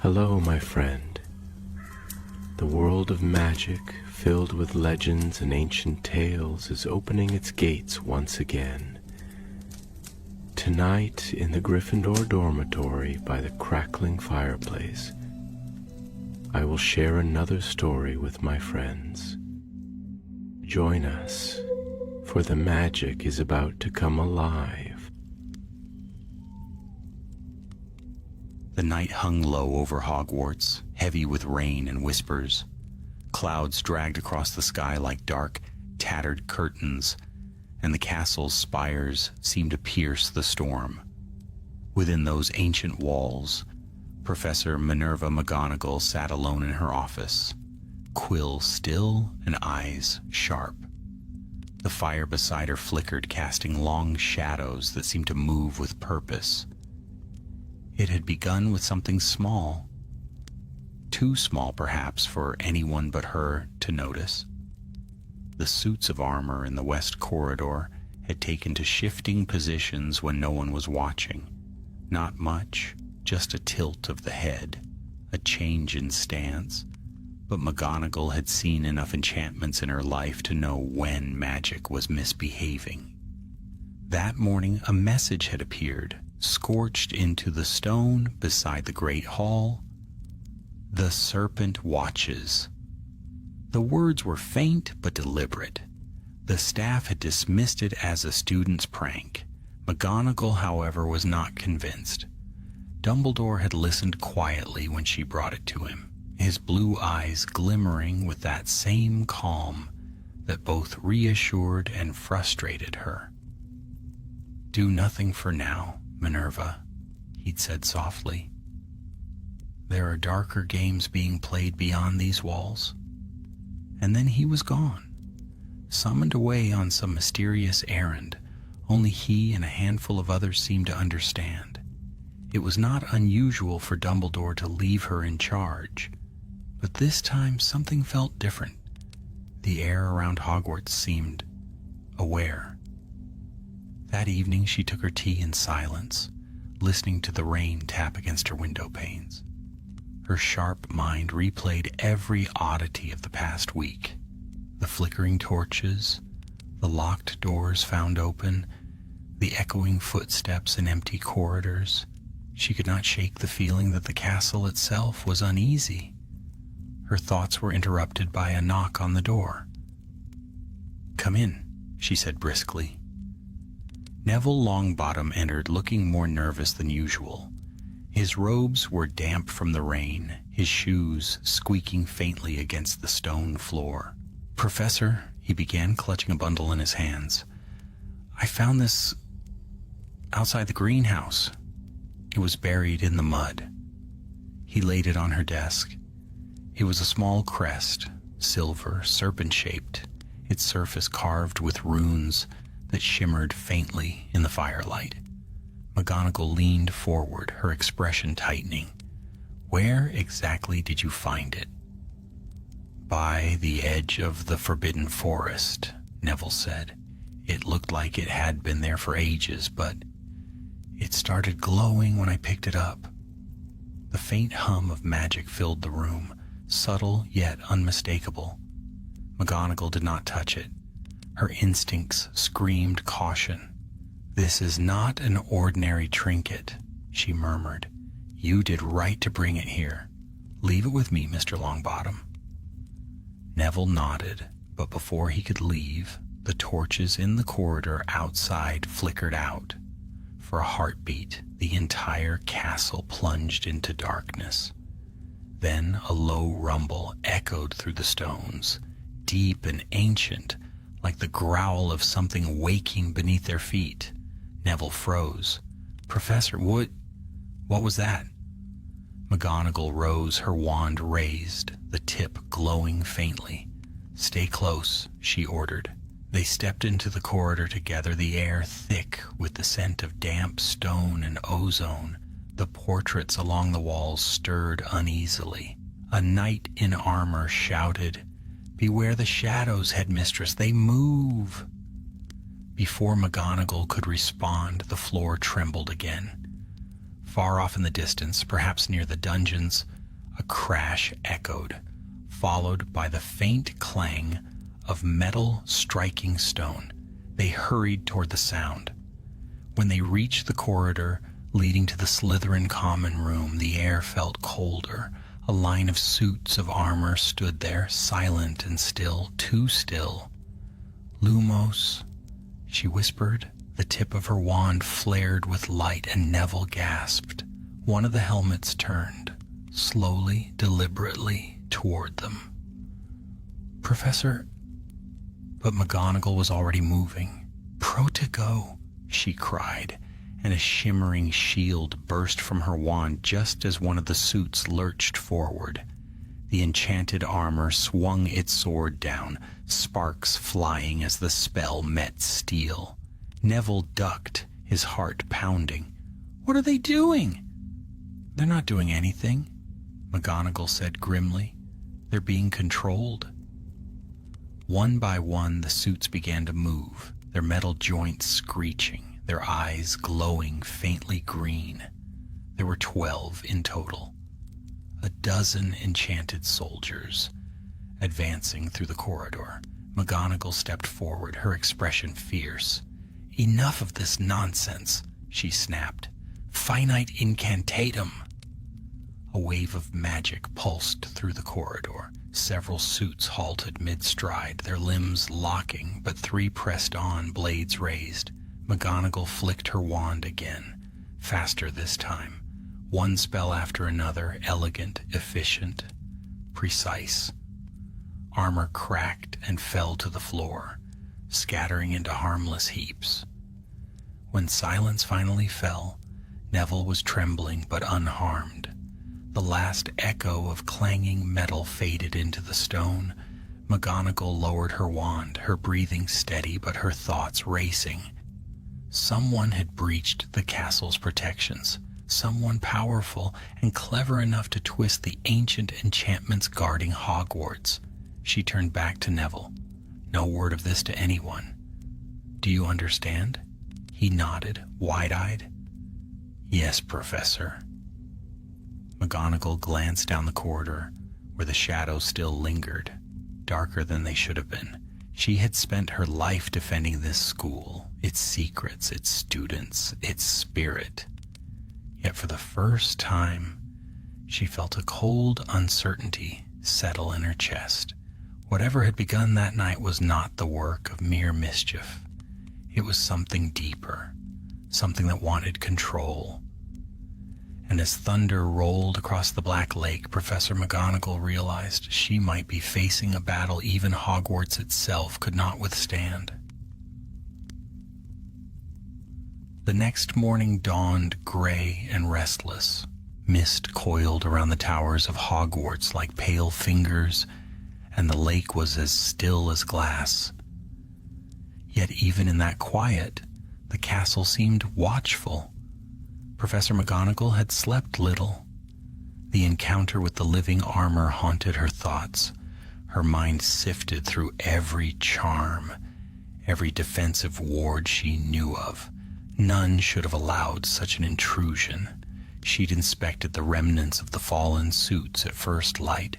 Hello, my friend. The world of magic, filled with legends and ancient tales, is opening its gates once again. Tonight, in the Gryffindor dormitory by the crackling fireplace, I will share another story with my friends. Join us, for the magic is about to come alive. The night hung low over Hogwarts, heavy with rain and whispers. Clouds dragged across the sky like dark, tattered curtains, and the castle's spires seemed to pierce the storm. Within those ancient walls, Professor Minerva McGonagall sat alone in her office, quill still and eyes sharp. The fire beside her flickered, casting long shadows that seemed to move with purpose. It had begun with something small, too small perhaps for anyone but her to notice. The suits of armor in the west corridor had taken to shifting positions when no one was watching. Not much, just a tilt of the head, a change in stance, but McGonagall had seen enough enchantments in her life to know when magic was misbehaving. That morning a message had appeared, scorched into the stone beside the great hall. "The serpent watches." The words were faint but deliberate. The staff had dismissed it as a student's prank. McGonagall, however, was not convinced. Dumbledore had listened quietly when she brought it to him, his blue eyes glimmering with that same calm that both reassured and frustrated her. "Do nothing for now, Minerva," he'd said softly. "There are darker games being played beyond these walls." And then he was gone, summoned away on some mysterious errand only he and a handful of others seemed to understand. It was not unusual for Dumbledore to leave her in charge, but this time something felt different. The air around Hogwarts seemed aware. That evening she took her tea in silence, listening to the rain tap against her window panes. Her sharp mind replayed every oddity of the past week. The flickering torches, the locked doors found open, the echoing footsteps in empty corridors. She could not shake the feeling that the castle itself was uneasy. Her thoughts were interrupted by a knock on the door. "Come in," she said briskly. Neville Longbottom entered, looking more nervous than usual. His robes were damp from the rain, his shoes squeaking faintly against the stone floor. "Professor," he began, clutching a bundle in his hands, "I found this outside the greenhouse." It was buried in the mud. He laid it on her desk. It was a small crest, silver, serpent-shaped, its surface carved with runes that shimmered faintly in the firelight. McGonagall leaned forward, her expression tightening. "Where exactly did you find it?" "By the edge of the Forbidden Forest," Neville said. "It looked like it had been there for ages, but it started glowing when I picked it up." The faint hum of magic filled the room, subtle yet unmistakable. McGonagall did not touch it. Her instincts screamed caution. "This is not an ordinary trinket," she murmured. "You did right to bring it here. Leave it with me, Mr. Longbottom." Neville nodded, but before he could leave, the torches in the corridor outside flickered out. For a heartbeat, the entire castle plunged into darkness. Then a low rumble echoed through the stones, deep and ancient, like the growl of something waking beneath their feet. Neville froze. "Professor, what was that?" McGonagall rose, her wand raised, the tip glowing faintly. "Stay close," she ordered. They stepped into the corridor together, the air thick with the scent of damp stone and ozone. The portraits along the walls stirred uneasily. A knight in armor shouted, "Beware the shadows, headmistress, they move!" Before McGonagall could respond, the floor trembled again. Far off in the distance, perhaps near the dungeons, A crash echoed, followed by the faint clang of metal striking stone. They hurried toward the sound. When they reached the corridor leading to the Slytherin common room, the air felt colder. A line of suits of armor stood there, silent and still, too still. "Lumos," she whispered. The tip of her wand flared with light, and Neville gasped. One of the helmets turned, slowly, deliberately, toward them. "Professor..." But McGonagall was already moving. "Protego," she cried, and a shimmering shield burst from her wand just as one of the suits lurched forward. The enchanted armor swung its sword down, sparks flying as the spell met steel. Neville ducked, his heart pounding. "What are they doing?" "They're not doing anything," McGonagall said grimly. "They're being controlled." One by one, the suits began to move, their metal joints screeching, their eyes glowing faintly green. There were 12 in total. A dozen enchanted soldiers advancing through the corridor. McGonagall stepped forward, her expression fierce. "Enough of this nonsense," she snapped. "Finite incantatum." A wave of magic pulsed through the corridor. Several suits halted mid-stride, their limbs locking, but 3 pressed on, blades raised. McGonagall flicked her wand again, faster this time. One spell after another, elegant, efficient, precise. Armor cracked and fell to the floor, scattering into harmless heaps. When silence finally fell, Neville was trembling but unharmed. The last echo of clanging metal faded into the stone. McGonagall lowered her wand, her breathing steady but her thoughts racing. Someone had breached the castle's protections. Someone powerful and clever enough to twist the ancient enchantments guarding Hogwarts. She turned back to Neville. "No word of this to anyone. Do you understand?" He nodded, wide-eyed. "Yes, Professor." McGonagall glanced down the corridor, where the shadows still lingered, darker than they should have been. She had spent her life defending this school, its secrets, its students, its spirit. Yet for the first time, she felt a cold uncertainty settle in her chest. Whatever had begun that night was not the work of mere mischief. It was something deeper, something that wanted control. And as thunder rolled across the Black Lake, Professor McGonagall realized she might be facing a battle even Hogwarts itself could not withstand. The next morning dawned gray and restless. Mist coiled around the towers of Hogwarts like pale fingers, and the lake was as still as glass. Yet even in that quiet, the castle seemed watchful. Professor McGonagall had slept little. The encounter with the living armor haunted her thoughts. Her mind sifted through every charm, every defensive ward she knew of. None should have allowed such an intrusion. She'd inspected the remnants of the fallen suits at first light.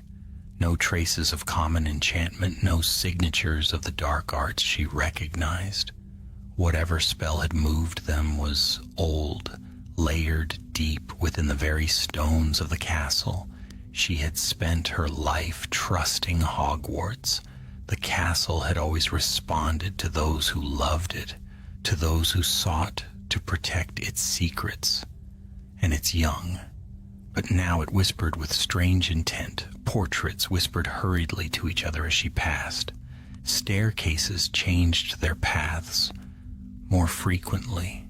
No traces of common enchantment, no signatures of the dark arts she recognized. Whatever spell had moved them was old, layered deep within the very stones of the castle. She had spent her life trusting Hogwarts. The castle had always responded to those who loved it, to those who sought to protect its secrets and its young. But now it whispered with strange intent. Portraits whispered hurriedly to each other as she passed. Staircases changed their paths more frequently,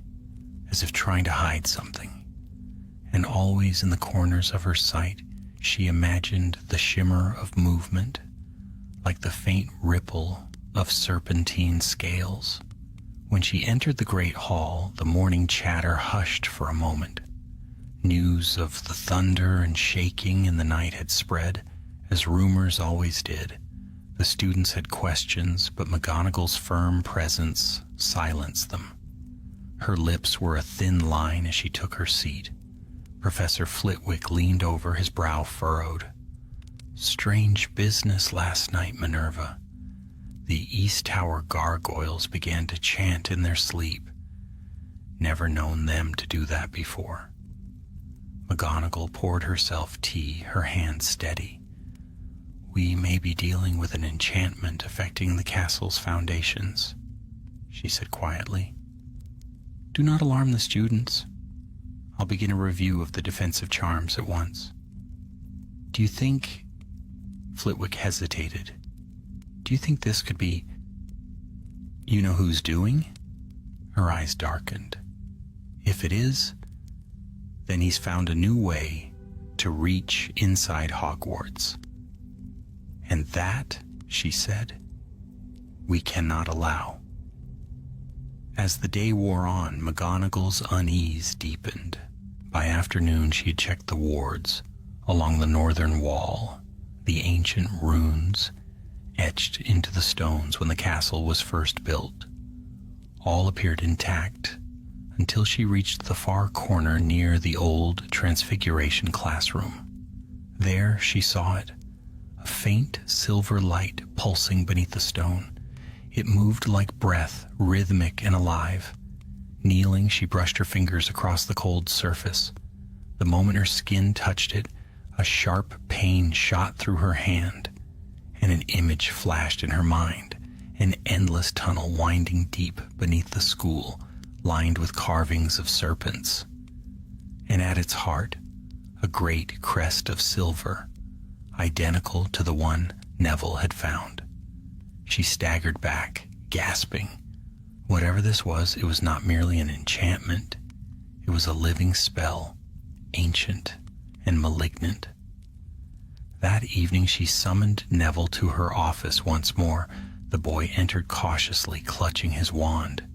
as if trying to hide something. And always in the corners of her sight, she imagined the shimmer of movement, like the faint ripple of serpentine scales. When she entered the great hall, the morning chatter hushed for a moment. News of the thunder and shaking in the night had spread, as rumors always did. The students had questions, but McGonagall's firm presence silenced them. Her lips were a thin line as she took her seat. Professor Flitwick leaned over, his brow furrowed. Strange business last night, Minerva. The East Tower gargoyles began to chant in their sleep. Never known them to do that before. McGonagall poured herself tea, her hand steady. We may be dealing with an enchantment affecting the castle's foundations, she said quietly. Do not alarm the students. I'll begin a review of the defensive charms at once. Do you think... Flitwick hesitated. Do you think this could be... You know who's doing? Her eyes darkened. If it is, then he's found a new way to reach inside Hogwarts. And that, she said, we cannot allow. As the day wore on, McGonagall's unease deepened. By afternoon, she had checked the wards along the northern wall, the ancient runes etched into the stones when the castle was first built. All appeared intact until she reached the far corner near the old Transfiguration classroom. There she saw it, a faint silver light pulsing beneath the stone. It moved like breath, rhythmic and alive. Kneeling, she brushed her fingers across the cold surface. The moment her skin touched it, a sharp pain shot through her hand, and an image flashed in her mind, an endless tunnel winding deep beneath the school, lined with carvings of serpents. And at its heart, a great crest of silver, identical to the one Neville had found. She staggered back, gasping. Whatever this was, it was not merely an enchantment. It was a living spell, ancient and malignant. That evening she summoned Neville to her office once more. The boy entered cautiously, clutching his wand.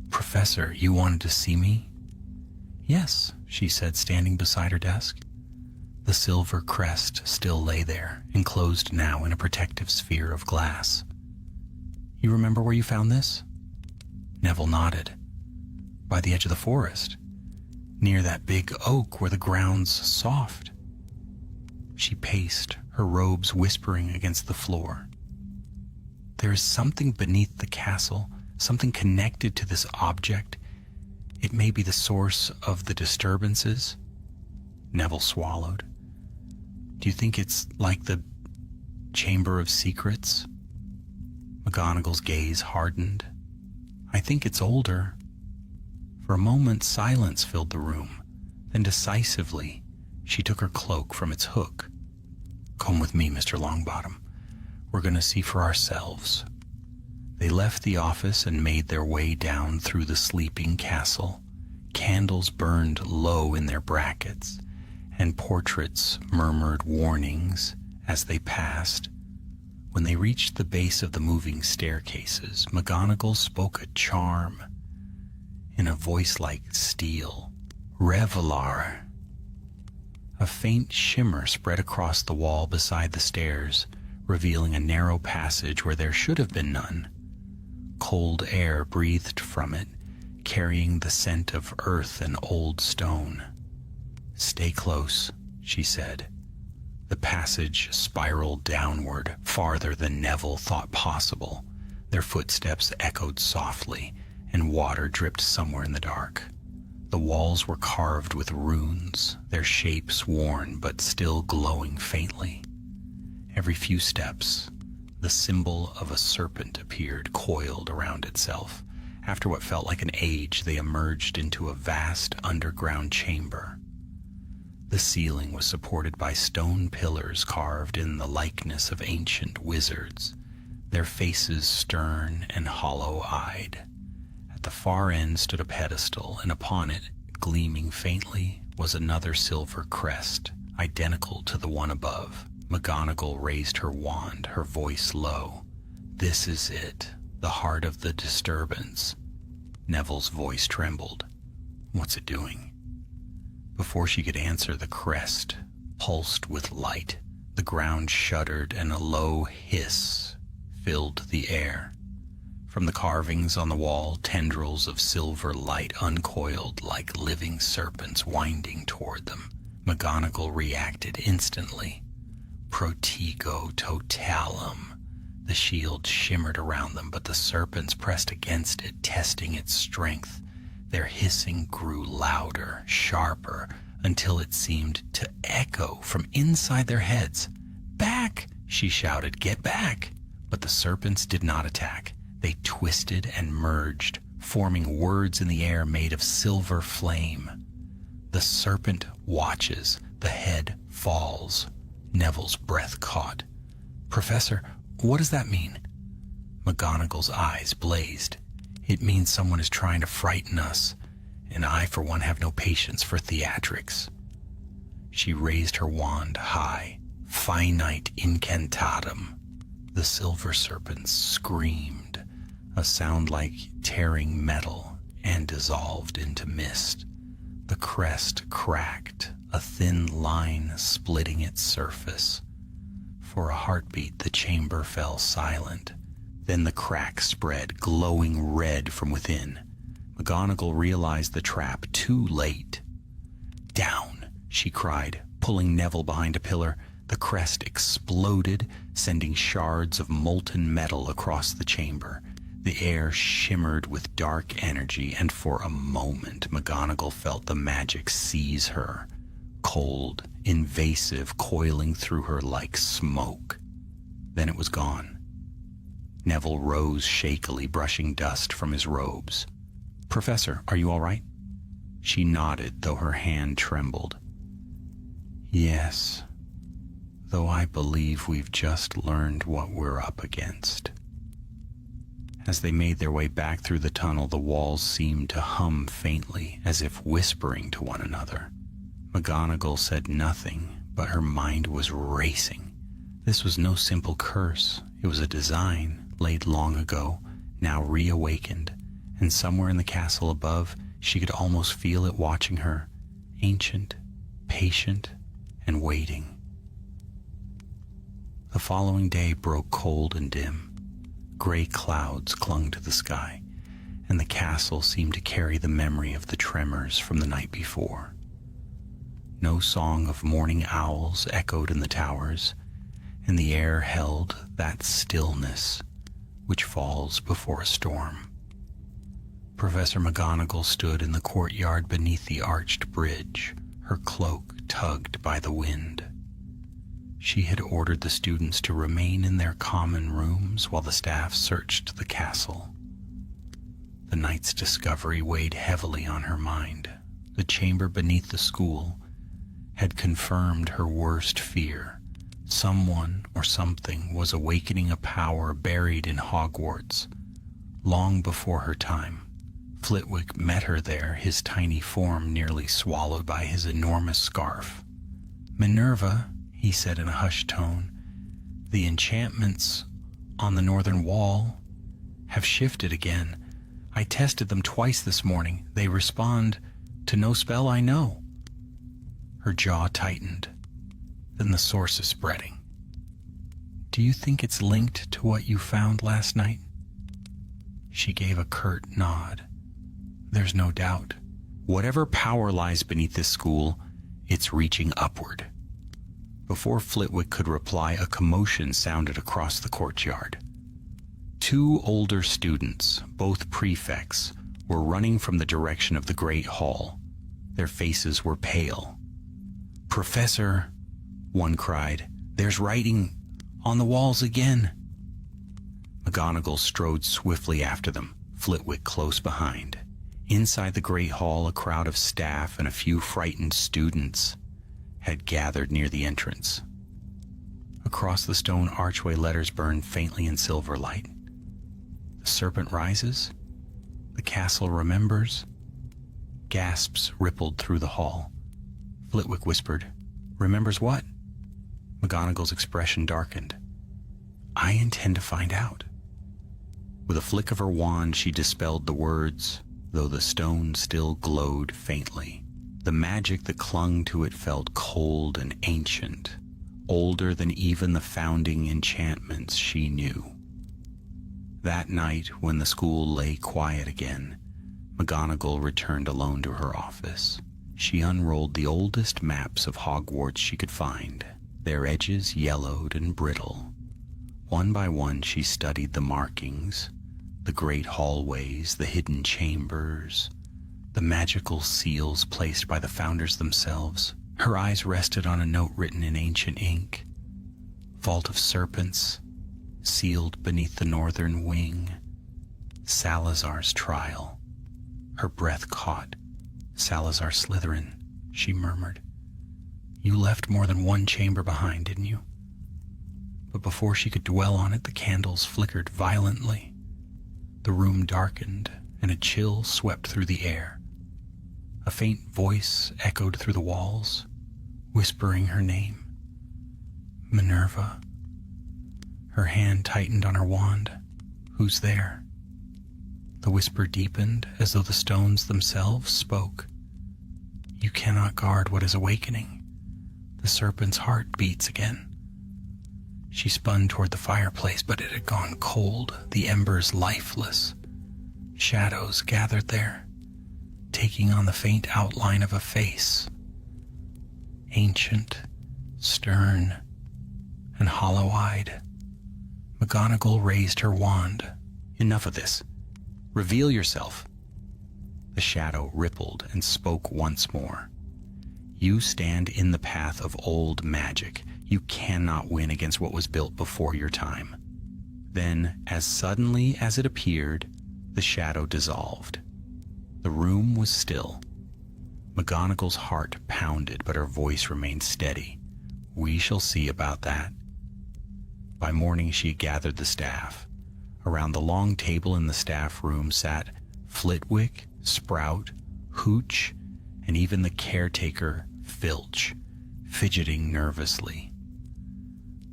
Professor, you wanted to see me? Yes, she said, standing beside her desk. The silver crest still lay there, enclosed now in a protective sphere of glass. You remember where you found this? Neville nodded. By the edge of the forest, near that big oak where the ground's soft. She paced, her robes whispering against the floor. There is something beneath the castle, something connected to this object. It may be the source of the disturbances. Neville swallowed. Do you think it's like the Chamber of Secrets? McGonagall's gaze hardened. I think it's older. For a moment, silence filled the room. Then decisively, she took her cloak from its hook. Come with me, Mr. Longbottom. We're going to see for ourselves. They left the office and made their way down through the sleeping castle. Candles burned low in their brackets, and portraits murmured warnings as they passed. When they reached the base of the moving staircases, McGonagall spoke a charm in a voice like steel. Revelar. A faint shimmer spread across the wall beside the stairs, revealing a narrow passage where there should have been none. Cold air breathed from it, carrying the scent of earth and old stone. Stay close, she said. The passage spiraled downward, farther than Neville thought possible. Their footsteps echoed softly, and water dripped somewhere in the dark. The walls were carved with runes, their shapes worn but still glowing faintly. Every few steps, the symbol of a serpent appeared, coiled around itself. After what felt like an age, they emerged into a vast underground chamber. The ceiling was supported by stone pillars carved in the likeness of ancient wizards, their faces stern and hollow-eyed. At the far end stood a pedestal, and upon it, gleaming faintly, was another silver crest, identical to the one above. McGonagall raised her wand, her voice low. This is it, the heart of the disturbance. Neville's voice trembled. What's it doing? Before she could answer, the crest pulsed with light. The ground shuddered, and a low hiss filled the air. From the carvings on the wall, tendrils of silver light uncoiled like living serpents winding toward them. McGonagall reacted instantly. Protego totalum. The shield shimmered around them, but the serpents pressed against it, testing its strength. Their hissing grew louder, sharper, until it seemed to echo from inside their heads. "Back!" she shouted. "Get back!" But the serpents did not attack. They twisted and merged, forming words in the air made of silver flame. The serpent watches. The head falls. Neville's breath caught. "Professor, what does that mean?" McGonagall's eyes blazed. "It means someone is trying to frighten us, and I, for one, have no patience for theatrics." She raised her wand high. "Finite incantatum." The silver serpents screamed, a sound like tearing metal, and dissolved into mist. The crest cracked, a thin line splitting its surface. For a heartbeat, the chamber fell silent. Then the crack spread, glowing red from within. McGonagall realized the trap too late. "Down!" she cried, pulling Neville behind a pillar. The crest exploded, sending shards of molten metal across the chamber. The air shimmered with dark energy, and for a moment McGonagall felt the magic seize her, cold, invasive, coiling through her like smoke. Then it was gone. Neville rose shakily, brushing dust from his robes. "Professor, are you all right?" She nodded, though her hand trembled. "Yes, though I believe we've just learned what we're up against." As they made their way back through the tunnel, the walls seemed to hum faintly, as if whispering to one another. McGonagall said nothing, but her mind was racing. This was no simple curse. It was a design, laid long ago, now reawakened, and somewhere in the castle above, she could almost feel it watching her, ancient, patient, and waiting. The following day broke cold and dim. Gray clouds clung to the sky, and the castle seemed to carry the memory of the tremors from the night before. No song of morning owls echoed in the towers, and the air held that stillness which falls before a storm. Professor McGonagall stood in the courtyard beneath the arched bridge, her cloak tugged by the wind. She had ordered the students to remain in their common rooms while the staff searched the castle. The night's discovery weighed heavily on her mind. The chamber beneath the school had confirmed her worst fear. Someone or something was awakening a power buried in Hogwarts long before her time. Flitwick met her there, his tiny form nearly swallowed by his enormous scarf. "Minerva," he said in a hushed tone, "the enchantments on the northern wall have shifted again. I tested them twice this morning. They respond to no spell I know." Her jaw tightened. "Then the source is spreading. Do you think it's linked to what you found last night?" She gave a curt nod. "There's no doubt. Whatever power lies beneath this school, it's reaching upward." Before Flitwick could reply, a commotion sounded across the courtyard. Two older students, both prefects, were running from the direction of the Great Hall. Their faces were pale. "Professor," one cried, "there's writing on the walls again." McGonagall strode swiftly after them, Flitwick close behind. Inside the Great Hall, a crowd of staff and a few frightened students had gathered near the entrance. Across the stone archway, letters burned faintly in silver light. "The serpent rises. The castle remembers." Gasps rippled through the hall. Flitwick whispered, "Remembers what?" McGonagall's expression darkened. "I intend to find out." With a flick of her wand, she dispelled the words, though the stone still glowed faintly. The magic that clung to it felt cold and ancient, older than even the founding enchantments she knew. That night, when the school lay quiet again, McGonagall returned alone to her office. She unrolled the oldest maps of Hogwarts she could find, their edges yellowed and brittle. One by one she studied the markings, the great hallways, the hidden chambers, the magical seals placed by the founders themselves. Her eyes rested on a note written in ancient ink. Vault of Serpents, sealed beneath the northern wing. Salazar's trial. Her breath caught. Salazar Slytherin, she murmured. You left more than one chamber behind, didn't you? But before she could dwell on it, the candles flickered violently. The room darkened, and a chill swept through the air. A faint voice echoed through the walls, whispering her name. Minerva. Her hand tightened on her wand. Who's there? The whisper deepened, as though the stones themselves spoke. You cannot guard what is awakening. The serpent's heart beats again. She spun toward the fireplace, but it had gone cold, the embers lifeless. Shadows gathered there, taking on the faint outline of a face. Ancient, stern, and hollow-eyed. McGonagall raised her wand. Enough of this. Reveal yourself. The shadow rippled and spoke once more. You stand in the path of old magic. You cannot win against what was built before your time. Then, as suddenly as it appeared, the shadow dissolved. The room was still. McGonagall's heart pounded, but her voice remained steady. We shall see about that. By morning she gathered the staff. Around the long table in the staff room sat Flitwick, Sprout, Hooch, and even the caretaker, Filch, fidgeting nervously.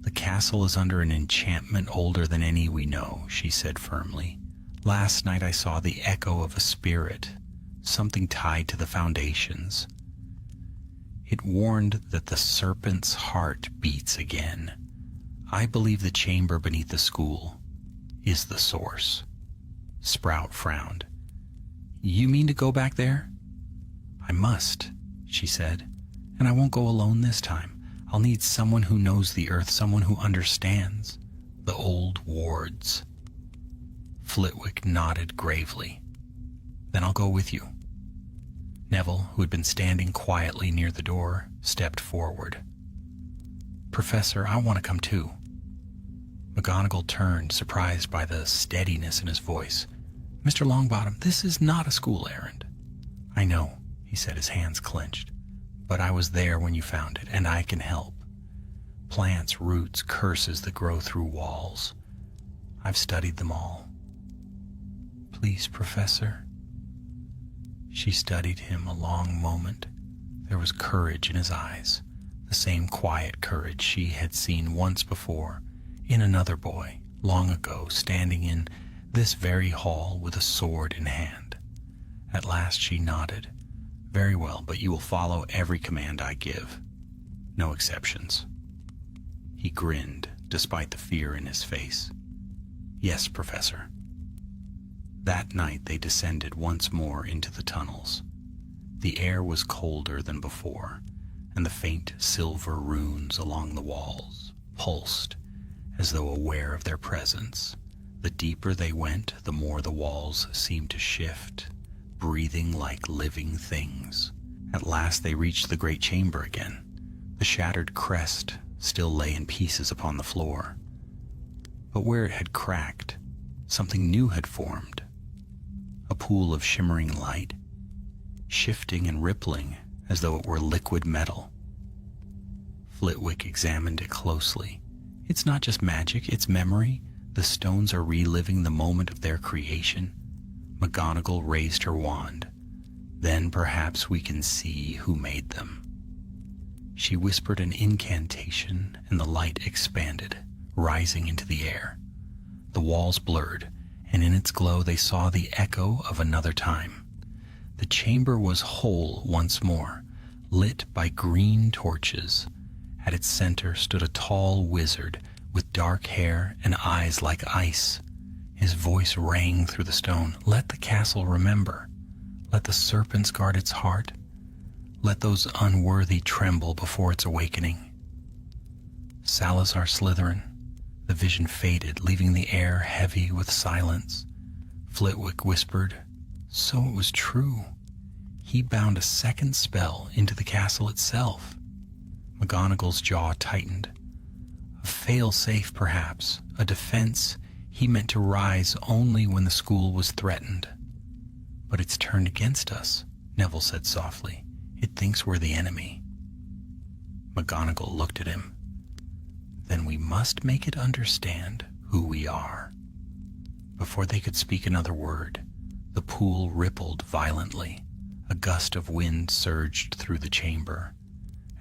The castle is under an enchantment older than any we know, she said firmly. Last night I saw the echo of a spirit, something tied to the foundations. It warned that the serpent's heart beats again. I believe the chamber beneath the school is the source. Sprout frowned. You mean to go back there? I must, she said, and I won't go alone this time. I'll need someone who knows the earth, someone who understands the old wards. Flitwick nodded gravely. Then I'll go with you. Neville, who had been standing quietly near the door, stepped forward. Professor, I want to come too. McGonagall turned, surprised by the steadiness in his voice. Mr. Longbottom, this is not a school errand. I know, he said, his hands clenched. But I was there when you found it, and I can help. Plants, roots, curses that grow through walls. I've studied them all. Please, Professor. She studied him a long moment. There was courage in his eyes, the same quiet courage she had seen once before in another boy, long ago, standing in this very hall with a sword in hand. At last she nodded. Very well, but you will follow every command I give. No exceptions. He grinned, despite the fear in his face. Yes, Professor. That night they descended once more into the tunnels. The air was colder than before, and the faint silver runes along the walls pulsed as though aware of their presence. The deeper they went, the more the walls seemed to shift, breathing like living things. At last they reached the great chamber again. The shattered crest still lay in pieces upon the floor. But where it had cracked, something new had formed. A pool of shimmering light, shifting and rippling as though it were liquid metal. Flitwick examined it closely. It's not just magic, it's memory. The stones are reliving the moment of their creation. McGonagall raised her wand. Then perhaps we can see who made them. She whispered an incantation, and the light expanded, rising into the air. The walls blurred, and in its glow they saw the echo of another time. The chamber was whole once more, lit by green torches. At its center stood a tall wizard with dark hair and eyes like ice. His voice rang through the stone. Let the castle remember. Let the serpents guard its heart. Let those unworthy tremble before its awakening. Salazar Slytherin. The vision faded, leaving the air heavy with silence. Flitwick whispered, so it was true. He bound a second spell into the castle itself. McGonagall's jaw tightened. A fail-safe, perhaps, a defense he meant to rise only when the school was threatened. But it's turned against us, Neville said softly. It thinks we're the enemy. McGonagall looked at him. Then we must make it understand who we are. Before they could speak another word, the pool rippled violently. A gust of wind surged through the chamber,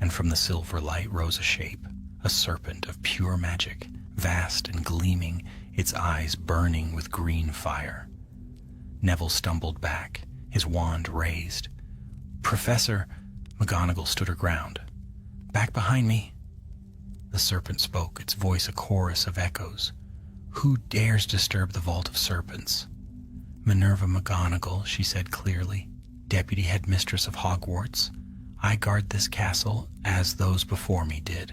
and from the silver light rose a shape, a serpent of pure magic, vast and gleaming, its eyes burning with green fire. Neville stumbled back, his wand raised. Professor, McGonagall stood her ground. Back behind me. The serpent spoke, its voice a chorus of echoes. Who dares disturb the vault of serpents? Minerva McGonagall, she said clearly, Deputy Headmistress of Hogwarts. I guard this castle as those before me did.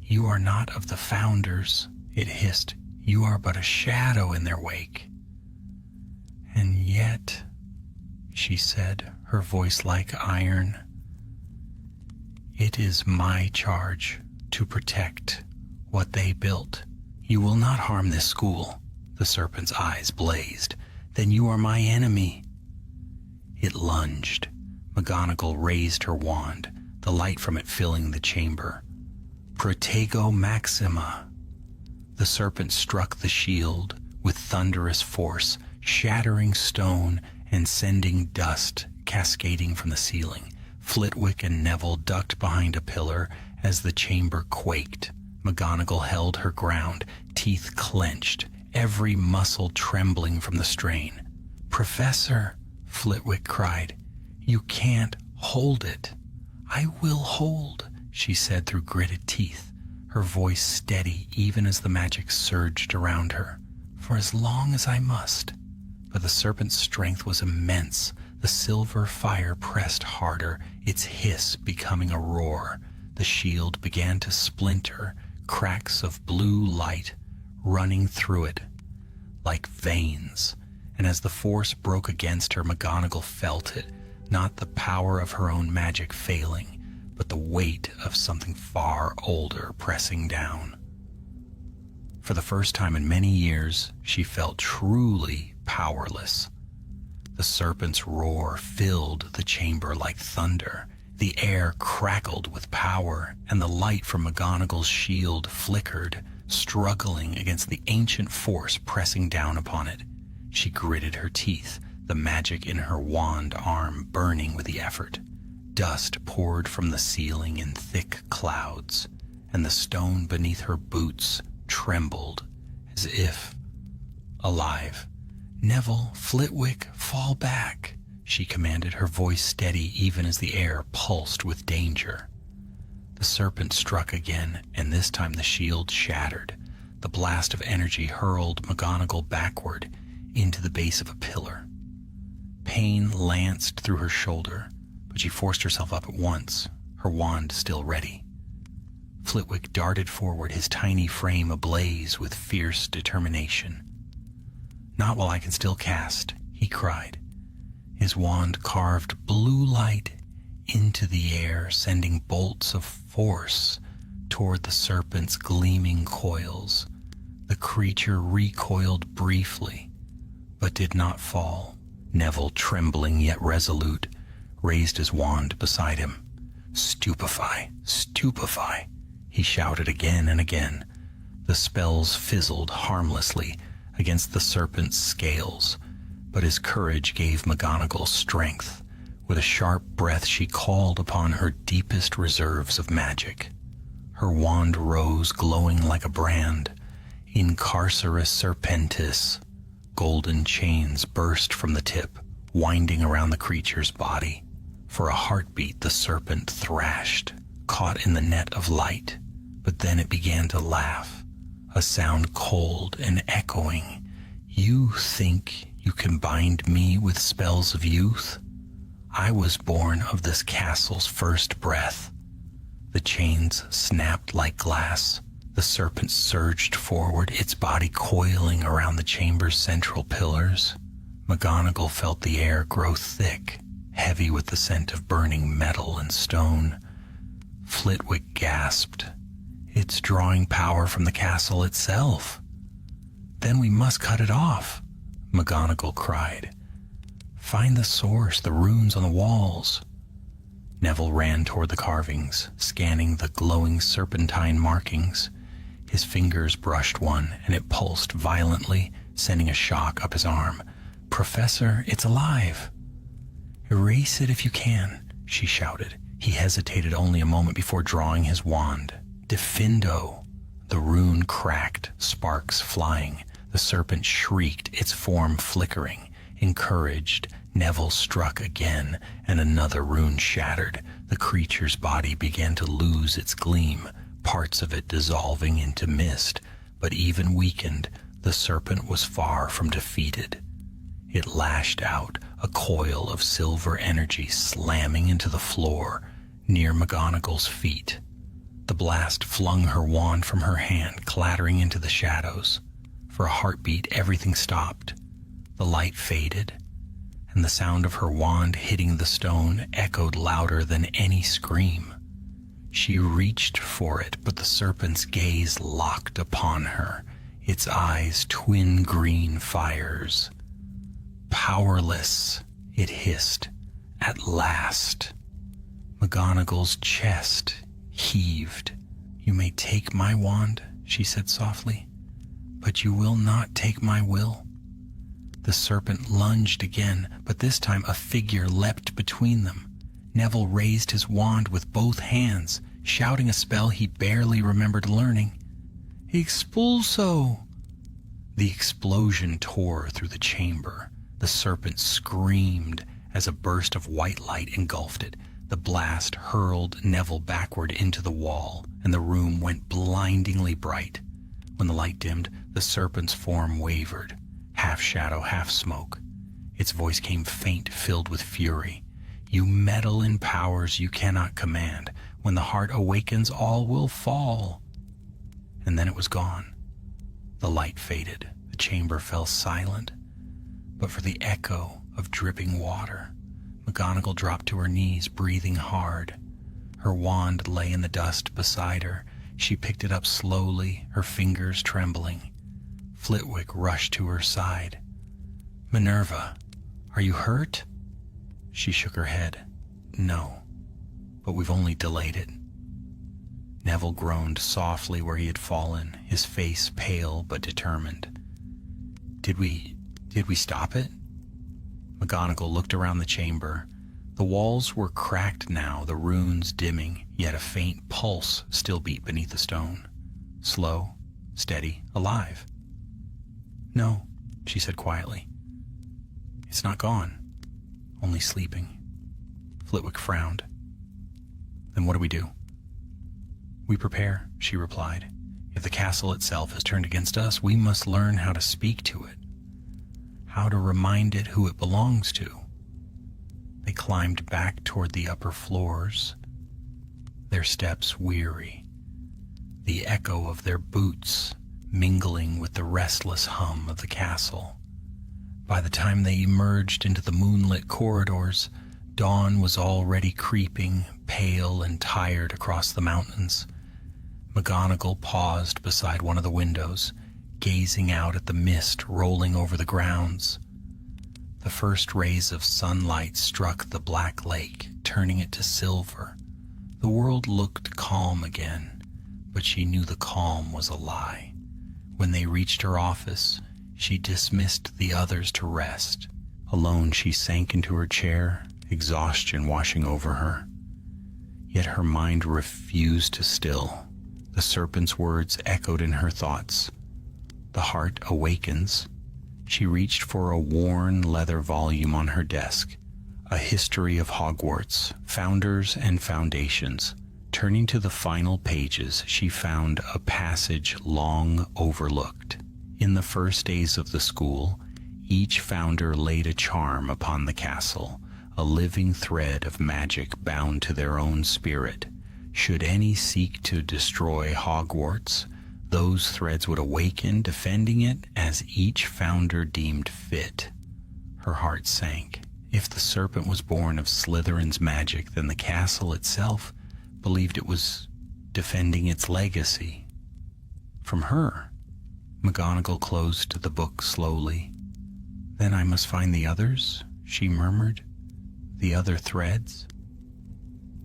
You are not of the founders, it hissed. You are but a shadow in their wake. And yet, she said, her voice like iron, it is my charge to protect what they built. You will not harm this school. The serpent's eyes blazed. Then you are my enemy. It lunged. McGonagall raised her wand, the light from it filling the chamber. Protego Maxima. The serpent struck the shield with thunderous force, shattering stone and sending dust cascading from the ceiling. Flitwick and Neville ducked behind a pillar as the chamber quaked. McGonagall held her ground, teeth clenched, every muscle trembling from the strain. Professor, Flitwick cried, you can't hold it. I will hold, she said through gritted teeth, her voice steady even as the magic surged around her. For as long as I must. But the serpent's strength was immense. The silver fire pressed harder, its hiss becoming a roar. The shield began to splinter, cracks of blue light running through it like veins. And as the force broke against her, McGonagall felt it, not the power of her own magic failing, but the weight of something far older pressing down. For the first time in many years, she felt truly powerless. The serpent's roar filled the chamber like thunder. The air crackled with power, and the light from McGonagall's shield flickered, struggling against the ancient force pressing down upon it. She gritted her teeth, the magic in her wand arm burning with the effort. Dust poured from the ceiling in thick clouds, and the stone beneath her boots trembled as if alive. Neville, Flitwick, fall back, she commanded, her voice steady even as the air pulsed with danger. The serpent struck again, and this time the shield shattered. The blast of energy hurled McGonagall backward into the base of a pillar. Pain lanced through her shoulder, but she forced herself up at once, her wand still ready. Flitwick darted forward, his tiny frame ablaze with fierce determination. Not while I can still cast, he cried. His wand carved blue light into the air, sending bolts of force toward the serpent's gleaming coils. The creature recoiled briefly, but did not fall. Neville, trembling yet resolute, raised his wand beside him. Stupefy, stupefy, he shouted again and again. The spells fizzled harmlessly against the serpent's scales, but his courage gave McGonagall strength. With a sharp breath, she called upon her deepest reserves of magic. Her wand rose, glowing like a brand. Incarcerus serpentis. Golden chains burst from the tip, winding around the creature's body. For a heartbeat, the serpent thrashed, caught in the net of light. But then it began to laugh, a sound cold and echoing, You think you can bind me with spells of youth? I was born of this castle's first breath. The chains snapped like glass. The serpent surged forward, its body coiling around the chamber's central pillars. McGonagall felt the air grow thick, heavy with the scent of burning metal and stone. Flitwick gasped. It's drawing power from the castle itself. Then we must cut it off, McGonagall cried. Find the source, the runes on the walls. Neville ran toward the carvings, scanning the glowing serpentine markings. His fingers brushed one, and it pulsed violently, sending a shock up his arm. Professor, it's alive. Erase it if you can, she shouted. He hesitated only a moment before drawing his wand. Defindo. The rune cracked, sparks flying. The serpent shrieked, its form flickering. Encouraged, Neville struck again, and another rune shattered. The creature's body began to lose its gleam, parts of it dissolving into mist. But even weakened, the serpent was far from defeated. It lashed out, a coil of silver energy slamming into the floor near McGonagall's feet. The blast flung her wand from her hand, clattering into the shadows. For a heartbeat, everything stopped. The light faded, and the sound of her wand hitting the stone echoed louder than any scream. She reached for it, but the serpent's gaze locked upon her, its eyes twin green fires. Powerless, it hissed. At last. McGonagall's chest heaved. You may take my wand, she said softly, but you will not take my will. The serpent lunged again, but this time a figure leapt between them. Neville raised his wand with both hands, shouting a spell he barely remembered learning. Expulso! The explosion tore through the chamber. The serpent screamed as a burst of white light engulfed it. The blast hurled Neville backward into the wall, and the room went blindingly bright. When the light dimmed, the serpent's form wavered, half shadow, half smoke. Its voice came faint, filled with fury. You meddle in powers you cannot command. When the heart awakens, all will fall. And then it was gone. The light faded. The chamber fell silent, but for the echo of dripping water. McGonagall dropped to her knees, breathing hard. Her wand lay in the dust beside her. She picked it up slowly, her fingers trembling. Flitwick rushed to her side. Minerva, are you hurt? She shook her head. No, but we've only delayed it. Neville groaned softly where he had fallen, his face pale but determined. Did we stop it? McGonagall looked around the chamber. The walls were cracked now, the runes dimming, yet a faint pulse still beat beneath the stone. Slow, steady, alive. No, she said quietly. It's not gone, only sleeping. Flitwick frowned. Then what do we do? We prepare, she replied. If the castle itself has turned against us, we must learn how to speak to it, how to remind it who it belongs to. They climbed back toward the upper floors, their steps weary, the echo of their boots mingling with the restless hum of the castle. By the time they emerged into the moonlit corridors, dawn was already creeping, pale and tired, across the mountains. McGonagall paused beside one of the windows, gazing out at the mist rolling over the grounds. The first rays of sunlight struck the black lake, turning it to silver. The world looked calm again, but she knew the calm was a lie. When they reached her office, she dismissed the others to rest. Alone, she sank into her chair, exhaustion washing over her. Yet her mind refused to still. The serpent's words echoed in her thoughts. The heart awakens. She reached for a worn leather volume on her desk, A History of Hogwarts, Founders and Foundations. Turning to the final pages, she found a passage long overlooked. In the first days of the school, each founder laid a charm upon the castle, a living thread of magic bound to their own spirit. Should any seek to destroy Hogwarts, those threads would awaken, defending it as each founder deemed fit. Her heart sank. If the serpent was born of Slytherin's magic, then the castle itself believed it was defending its legacy. From her, McGonagall closed the book slowly. "Then I must find the others," she murmured. "The other threads?"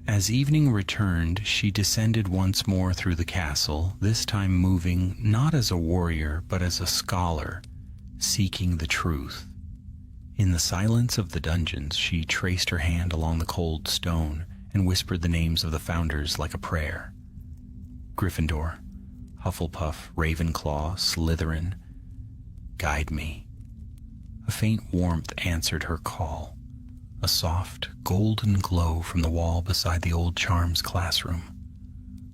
As evening returned, she descended once more through the castle, this time moving not as a warrior, but as a scholar, seeking the truth. In the silence of the dungeons, she traced her hand along the cold stone and whispered the names of the founders like a prayer. Gryffindor, Hufflepuff, Ravenclaw, Slytherin, guide me. A faint warmth answered her call. A soft, golden glow from the wall beside the old charms classroom.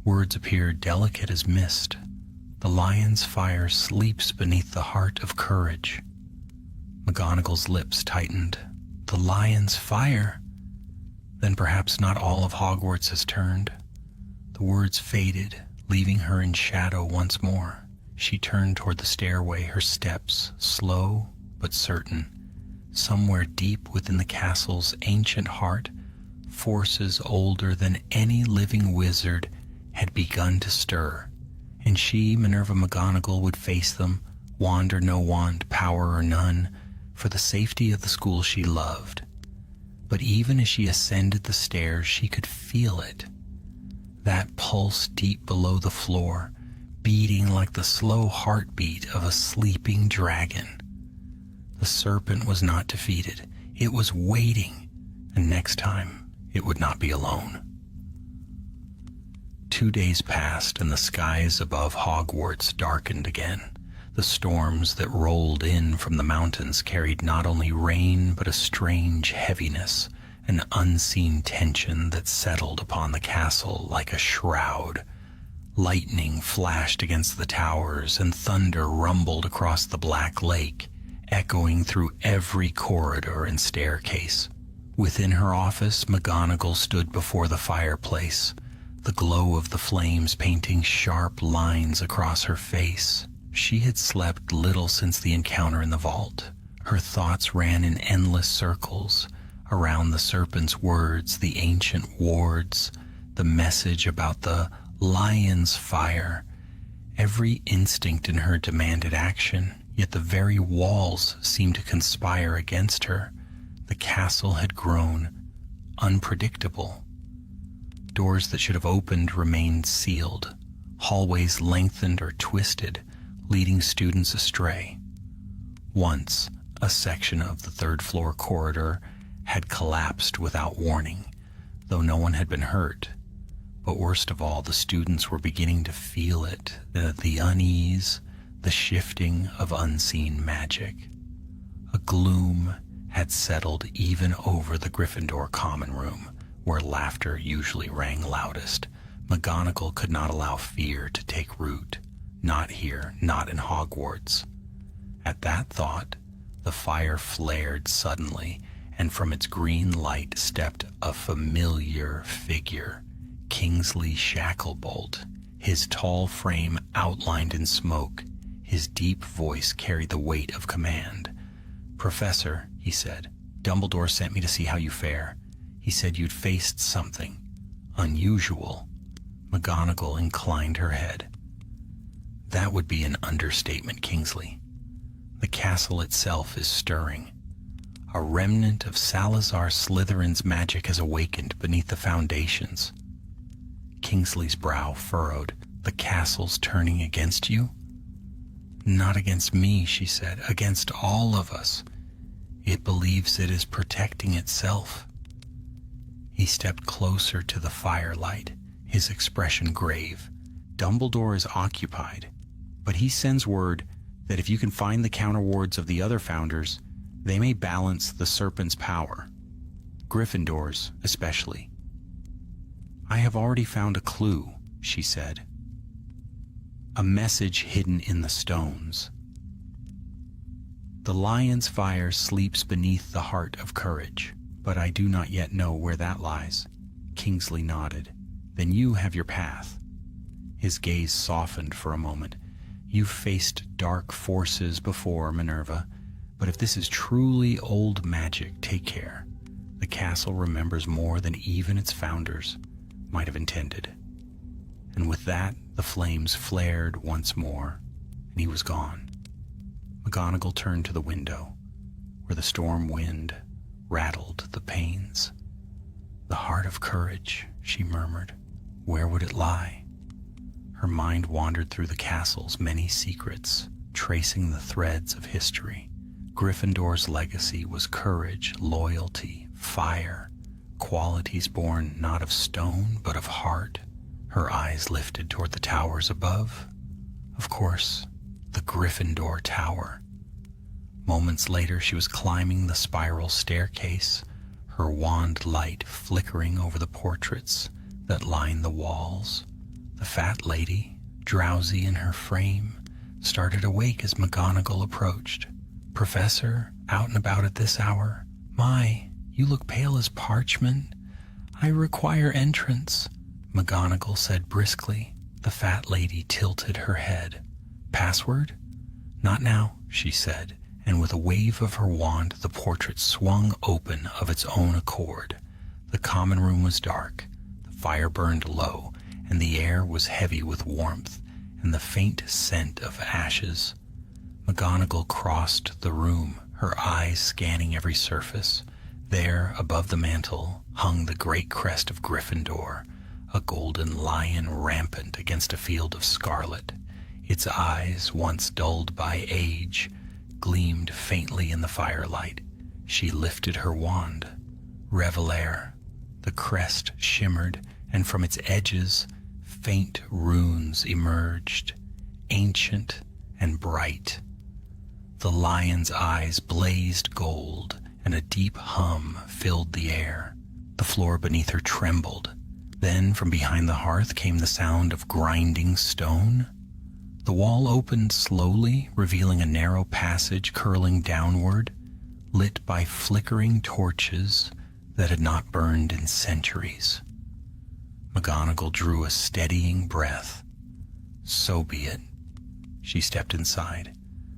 Words appeared delicate as mist. The lion's fire sleeps beneath the heart of courage. McGonagall's lips tightened. The lion's fire? Then perhaps not all of Hogwarts has turned. The words faded, leaving her in shadow once more. She turned toward the stairway, her steps slow but certain. Somewhere deep within the castle's ancient heart, forces older than any living wizard had begun to stir, and she, Minerva McGonagall, would face them, wand or no wand, power or none, for the safety of the school she loved. But even as she ascended the stairs, she could feel it. That pulse deep below the floor, beating like the slow heartbeat of a sleeping dragon. The serpent was not defeated. It was waiting, and next time it would not be alone. 2 days passed, and the skies above Hogwarts darkened again. The storms that rolled in from the mountains carried not only rain, but a strange heaviness, an unseen tension that settled upon the castle like a shroud. Lightning flashed against the towers, and thunder rumbled across the black lake, echoing through every corridor and staircase. Within her office, McGonagall stood before the fireplace, the glow of the flames painting sharp lines across her face. She had slept little since the encounter in the vault. Her thoughts ran in endless circles around the serpent's words, the ancient wards, the message about the lion's fire. Every instinct in her demanded action, yet the very walls seemed to conspire against her. The castle had grown unpredictable. Doors that should have opened remained sealed. Hallways lengthened or twisted, leading students astray. Once, a section of the third-floor corridor had collapsed without warning, though no one had been hurt. But worst of all, the students were beginning to feel it, the unease, the shifting of unseen magic. A gloom had settled even over the Gryffindor common room, where laughter usually rang loudest. McGonagall could not allow fear to take root. Not here, not in Hogwarts. At that thought, the fire flared suddenly, and from its green light stepped a familiar figure, Kingsley Shacklebolt, his tall frame outlined in smoke. His deep voice carried the weight of command. "Professor," he said, "Dumbledore sent me to see how you fare. He said you'd faced something unusual." McGonagall inclined her head. "That would be an understatement, Kingsley. The castle itself is stirring. A remnant of Salazar Slytherin's magic has awakened beneath the foundations." Kingsley's brow furrowed. "The castle's turning against you?" "Not against me," she said. "Against all of us. It believes it is protecting itself." He stepped closer to the firelight, his expression grave. "Dumbledore is occupied, but he sends word that if you can find the counterwards of the other founders, they may balance the serpent's power. Gryffindor's especially." "I have already found a clue," she said. "A message hidden in the stones. The lion's fire sleeps beneath the heart of courage, but I do not yet know where that lies. Kingsley nodded. Then you have your path. His gaze softened for a moment. You've faced dark forces before, Minerva, but if this is truly old magic, take care. The castle remembers more than even its founders might have intended. And with that, the flames flared once more, and he was gone. McGonagall turned to the window, where the storm wind rattled the panes. The heart of courage, she murmured. Where would it lie? Her mind wandered through the castle's many secrets, tracing the threads of history. Gryffindor's legacy was courage, loyalty, fire, qualities born not of stone but of heart. Her eyes lifted toward the towers above. Of course, the Gryffindor Tower. Moments later, she was climbing the spiral staircase, her wand light flickering over the portraits that lined the walls. The fat lady, drowsy in her frame, started awake as McGonagall approached. Professor, out and about at this hour? My, you look pale as parchment. I require entrance, McGonagall said briskly. The fat lady tilted her head. Password? Not now, she said, and with a wave of her wand, the portrait swung open of its own accord. The common room was dark, the fire burned low, and the air was heavy with warmth and the faint scent of ashes. McGonagall crossed the room, her eyes scanning every surface. There, above the mantel, hung the great crest of Gryffindor, a golden lion rampant against a field of scarlet. Its eyes, once dulled by age, gleamed faintly in the firelight. She lifted her wand. Revelare. The crest shimmered, and from its edges, faint runes emerged, ancient and bright. The lion's eyes blazed gold, and a deep hum filled the air. The floor beneath her trembled. Then, from behind the hearth came the sound of grinding stone. The wall opened slowly, revealing a narrow passage curling downward, lit by flickering torches that had not burned in centuries. McGonagall drew a steadying breath. So be it. She stepped inside.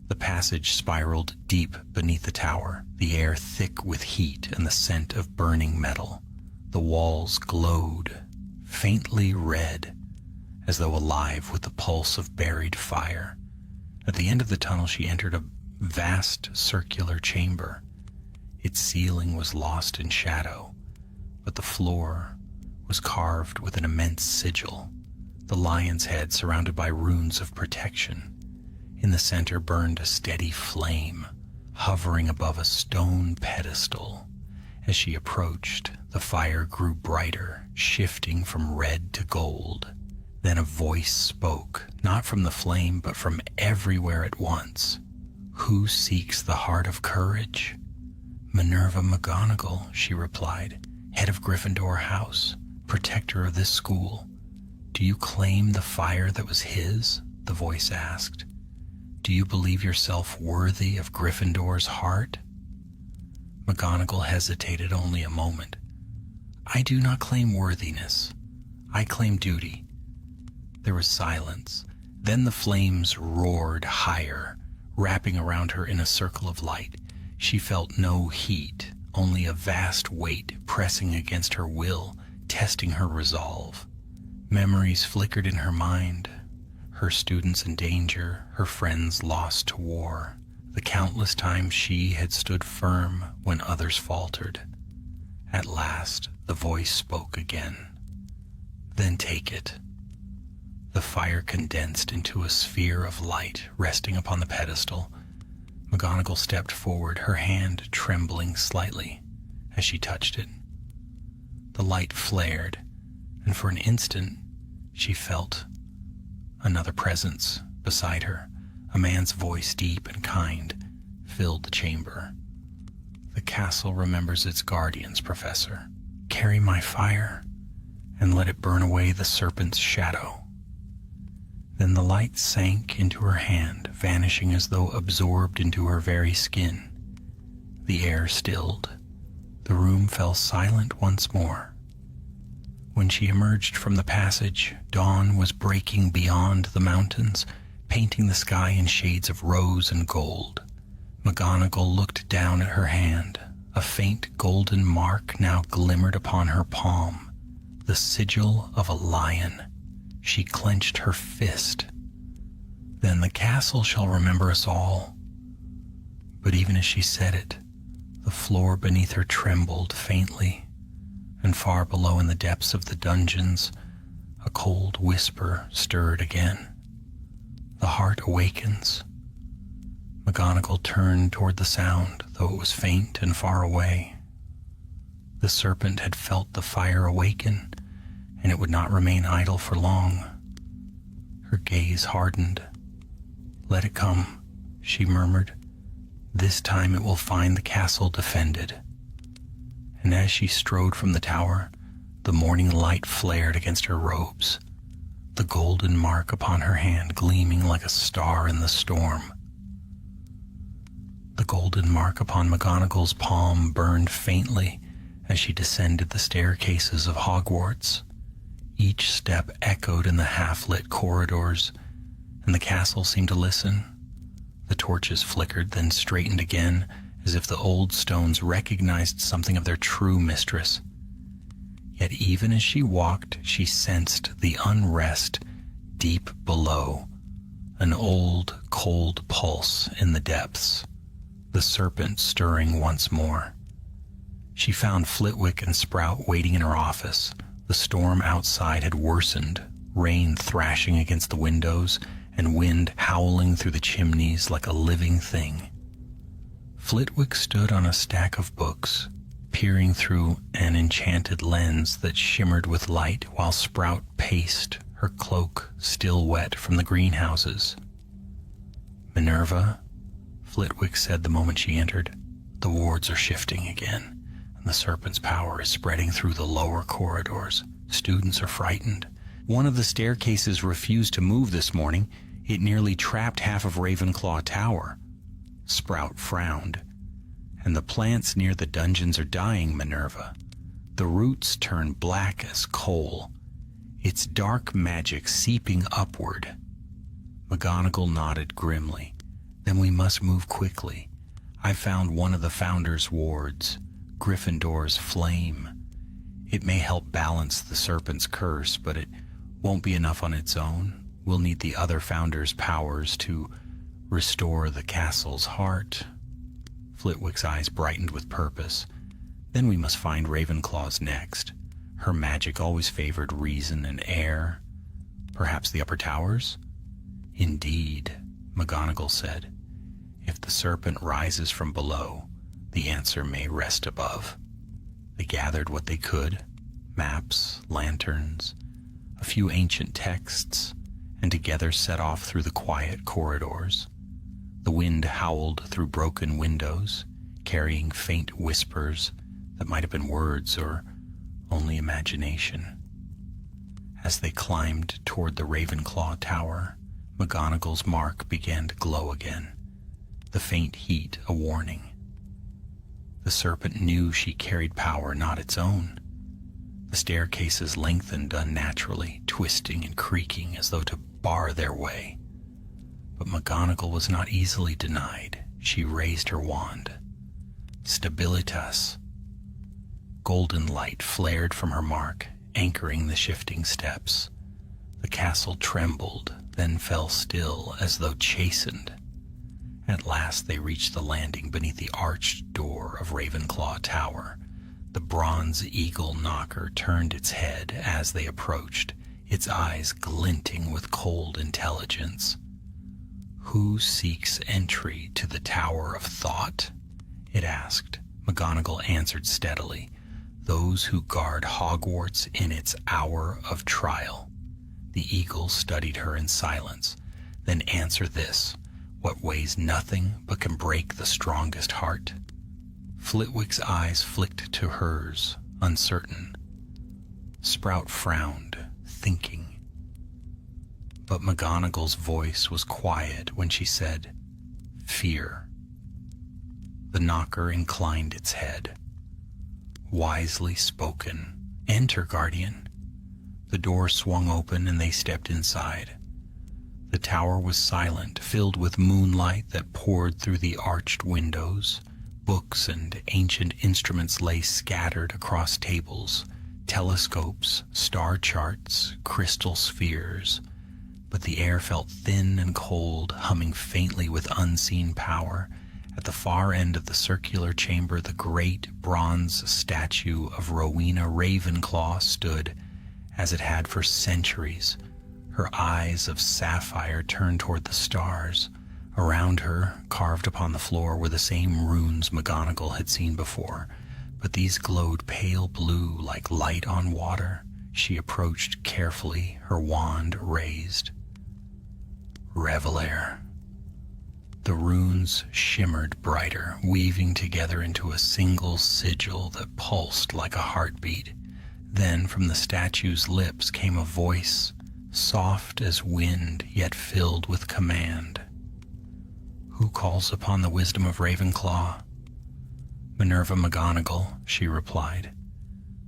The passage spiraled deep beneath the tower, the air thick with heat and the scent of burning metal. The walls glowed, faintly red, as though alive with the pulse of buried fire. At the end of the tunnel, she entered a vast circular chamber. Its ceiling was lost in shadow, but the floor was carved with an immense sigil, the lion's head surrounded by runes of protection. In the center burned a steady flame, hovering above a stone pedestal. As she approached, the fire grew brighter, shifting from red to gold. Then a voice spoke, not from the flame, but from everywhere at once. Who seeks the heart of courage? Minerva McGonagall, she replied, head of Gryffindor House, protector of this school. Do you claim the fire that was his? The voice asked. Do you believe yourself worthy of Gryffindor's heart? McGonagall hesitated only a moment. I do not claim worthiness. I claim duty. There was silence. Then the flames roared higher, wrapping around her in a circle of light. She felt no heat, only a vast weight pressing against her will, testing her resolve. Memories flickered in her mind. Her students in danger, her friends lost to war, the countless times she had stood firm when others faltered. At last, the voice spoke again. Then take it. The fire condensed into a sphere of light resting upon the pedestal. McGonagall stepped forward, her hand trembling slightly as she touched it. The light flared, and for an instant she felt another presence beside her. A man's voice, deep and kind, filled the chamber. The castle remembers its guardians, Professor. Carry my fire, and let it burn away the serpent's shadow. Then the light sank into her hand, vanishing as though absorbed into her very skin. The air stilled. The room fell silent once more. When she emerged from the passage, dawn was breaking beyond the mountains, painting the sky in shades of rose and gold. McGonagall looked down at her hand. A faint golden mark now glimmered upon her palm, the sigil of a lion. She clenched her fist. Then the castle shall remember us all. But even as she said it, the floor beneath her trembled faintly, and far below in the depths of the dungeons, a cold whisper stirred again. The heart awakens. McGonagall turned toward the sound, though it was faint and far away. The serpent had felt the fire awaken, and it would not remain idle for long. Her gaze hardened. "Let it come," she murmured. "This time it will find the castle defended." And as she strode from the tower, the morning light flared against her robes, the golden mark upon her hand gleaming like a star in the storm. The golden mark upon McGonagall's palm burned faintly as she descended the staircases of Hogwarts. Each step echoed in the half-lit corridors, and the castle seemed to listen. The torches flickered, then straightened again, as if the old stones recognized something of their true mistress. Yet even as she walked, she sensed the unrest deep below, an old, cold pulse in the depths, the serpent stirring once more. She found Flitwick and Sprout waiting in her office. The storm outside had worsened, rain thrashing against the windows and wind howling through the chimneys like a living thing. Flitwick stood on a stack of books, peering through an enchanted lens that shimmered with light, while Sprout paced, her cloak still wet from the greenhouses. "Minerva," Flitwick said the moment she entered, "the wards are shifting again, and the serpent's power is spreading through the lower corridors. Students are frightened. One of the staircases refused to move this morning. It nearly trapped half of Ravenclaw Tower." Sprout frowned. "And the plants near the dungeons are dying, Minerva. The roots turn black as coal. It's dark magic seeping upward." McGonagall nodded grimly. "Then we must move quickly. I found one of the Founder's wards, Gryffindor's Flame. It may help balance the serpent's curse, but it won't be enough on its own. We'll need the other Founder's powers to restore the castle's heart." Flitwick's eyes brightened with purpose. "Then we must find Ravenclaw's next. Her magic always favored reason and air. Perhaps the upper towers?" "Indeed," McGonagall said. "If the serpent rises from below, the answer may rest above." They gathered what they could: maps, lanterns, a few ancient texts, and together set off through the quiet corridors. The wind howled through broken windows, carrying faint whispers that might have been words or only imagination. As they climbed toward the Ravenclaw Tower, McGonagall's mark began to glow again, the faint heat a warning. The serpent knew she carried power not its own. The staircases lengthened unnaturally, twisting and creaking as though to bar their way. But McGonagall was not easily denied. She raised her wand. "Stabilitas." Golden light flared from her mark, anchoring the shifting steps. The castle trembled, then fell still as though chastened. At last they reached the landing beneath the arched door of Ravenclaw Tower. The bronze eagle knocker turned its head as they approached, its eyes glinting with cold intelligence. "Who seeks entry to the Tower of Thought?" it asked. McGonagall answered steadily. "Those who guard Hogwarts in its hour of trial." The eagle studied her in silence. "Then answer this. What weighs nothing but can break the strongest heart?" Flitwick's eyes flicked to hers, uncertain. Sprout frowned, thinking. But McGonagall's voice was quiet when she said, "Fear." The knocker inclined its head. "Wisely spoken. Enter, guardian." The door swung open and they stepped inside. The tower was silent, filled with moonlight that poured through the arched windows. Books and ancient instruments lay scattered across tables, telescopes, star charts, crystal spheres. But the air felt thin and cold, humming faintly with unseen power. At the far end of the circular chamber, the great bronze statue of Rowena Ravenclaw stood, as it had for centuries, her eyes of sapphire turned toward the stars. Around her, carved upon the floor, were the same runes McGonagall had seen before, but these glowed pale blue like light on water. She approached carefully, her wand raised. "Revelare." The runes shimmered brighter, weaving together into a single sigil that pulsed like a heartbeat. Then from the statue's lips came a voice, soft as wind, yet filled with command. "Who calls upon the wisdom of Ravenclaw?" "Minerva McGonagall," she replied,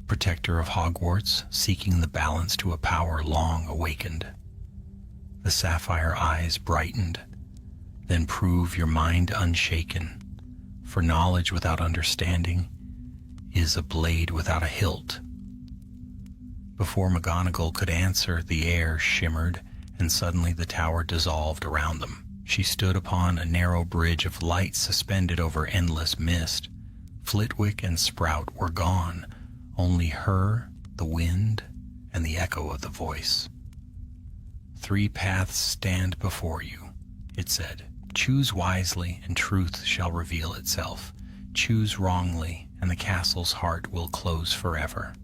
"protector of Hogwarts, seeking the balance to a power long awakened." The sapphire eyes brightened. "Then prove your mind unshaken, for knowledge without understanding is a blade without a hilt." Before McGonagall could answer, the air shimmered, and suddenly the tower dissolved around them. She stood upon a narrow bridge of light suspended over endless mist. Flitwick and Sprout were gone, only her, the wind, and the echo of the voice. "Three paths stand before you," it said. "Choose wisely, and truth shall reveal itself. Choose wrongly, and the castle's heart will close forever."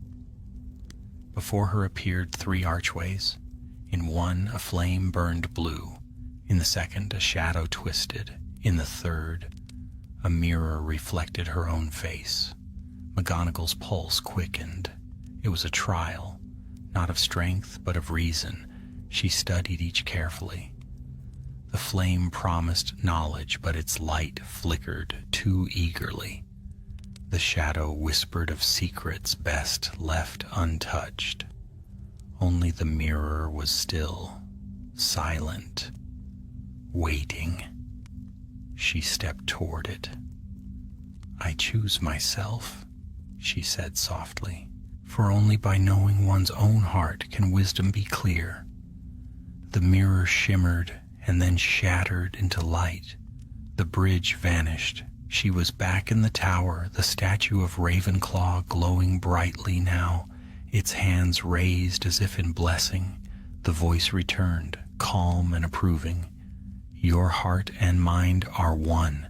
Before her appeared 3 archways. In one, a flame burned blue. In the second, a shadow twisted. In the third, a mirror reflected her own face. McGonagall's pulse quickened. It was a trial, not of strength, but of reason. She studied each carefully. The flame promised knowledge, but its light flickered too eagerly. The shadow whispered of secrets best left untouched. Only the mirror was still, silent, waiting. She stepped toward it. "I choose myself," she said softly, "for only by knowing one's own heart can wisdom be clear." The mirror shimmered and then shattered into light. The bridge vanished. She was back in the tower, the statue of Ravenclaw glowing brightly now, its hands raised as if in blessing. The voice returned, calm and approving. "Your heart and mind are one.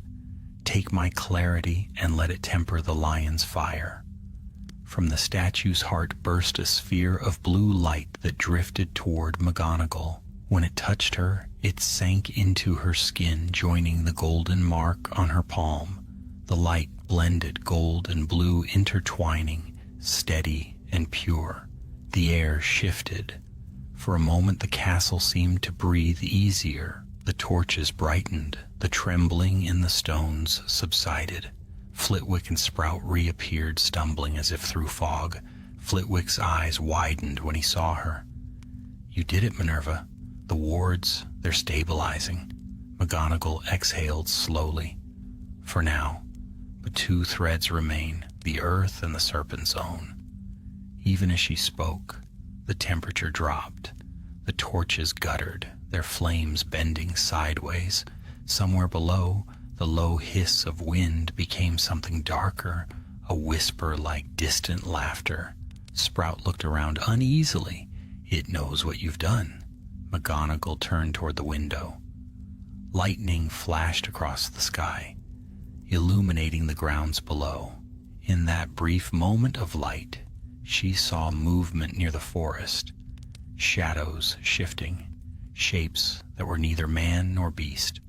Take my clarity and let it temper the lion's fire." From the statue's heart burst a sphere of blue light that drifted toward McGonagall. When it touched her, it sank into her skin, joining the golden mark on her palm. The light blended gold and blue, intertwining, steady and pure. The air shifted. For a moment the castle seemed to breathe easier. The torches brightened. The trembling in the stones subsided. Flitwick and Sprout reappeared, stumbling as if through fog. Flitwick's eyes widened when he saw her. "You did it, Minerva. The wards, they're stabilizing." McGonagall exhaled slowly. "For now. But 2 threads remain, the earth and the serpent's own." Even as she spoke, the temperature dropped. The torches guttered, their flames bending sideways. Somewhere below, the low hiss of wind became something darker, a whisper like distant laughter. Sprout looked around uneasily. "It knows what you've done." McGonagall turned toward the window. Lightning flashed across the sky, illuminating the grounds below. In that brief moment of light, she saw movement near the forest, shadows shifting, shapes that were neither man nor beast.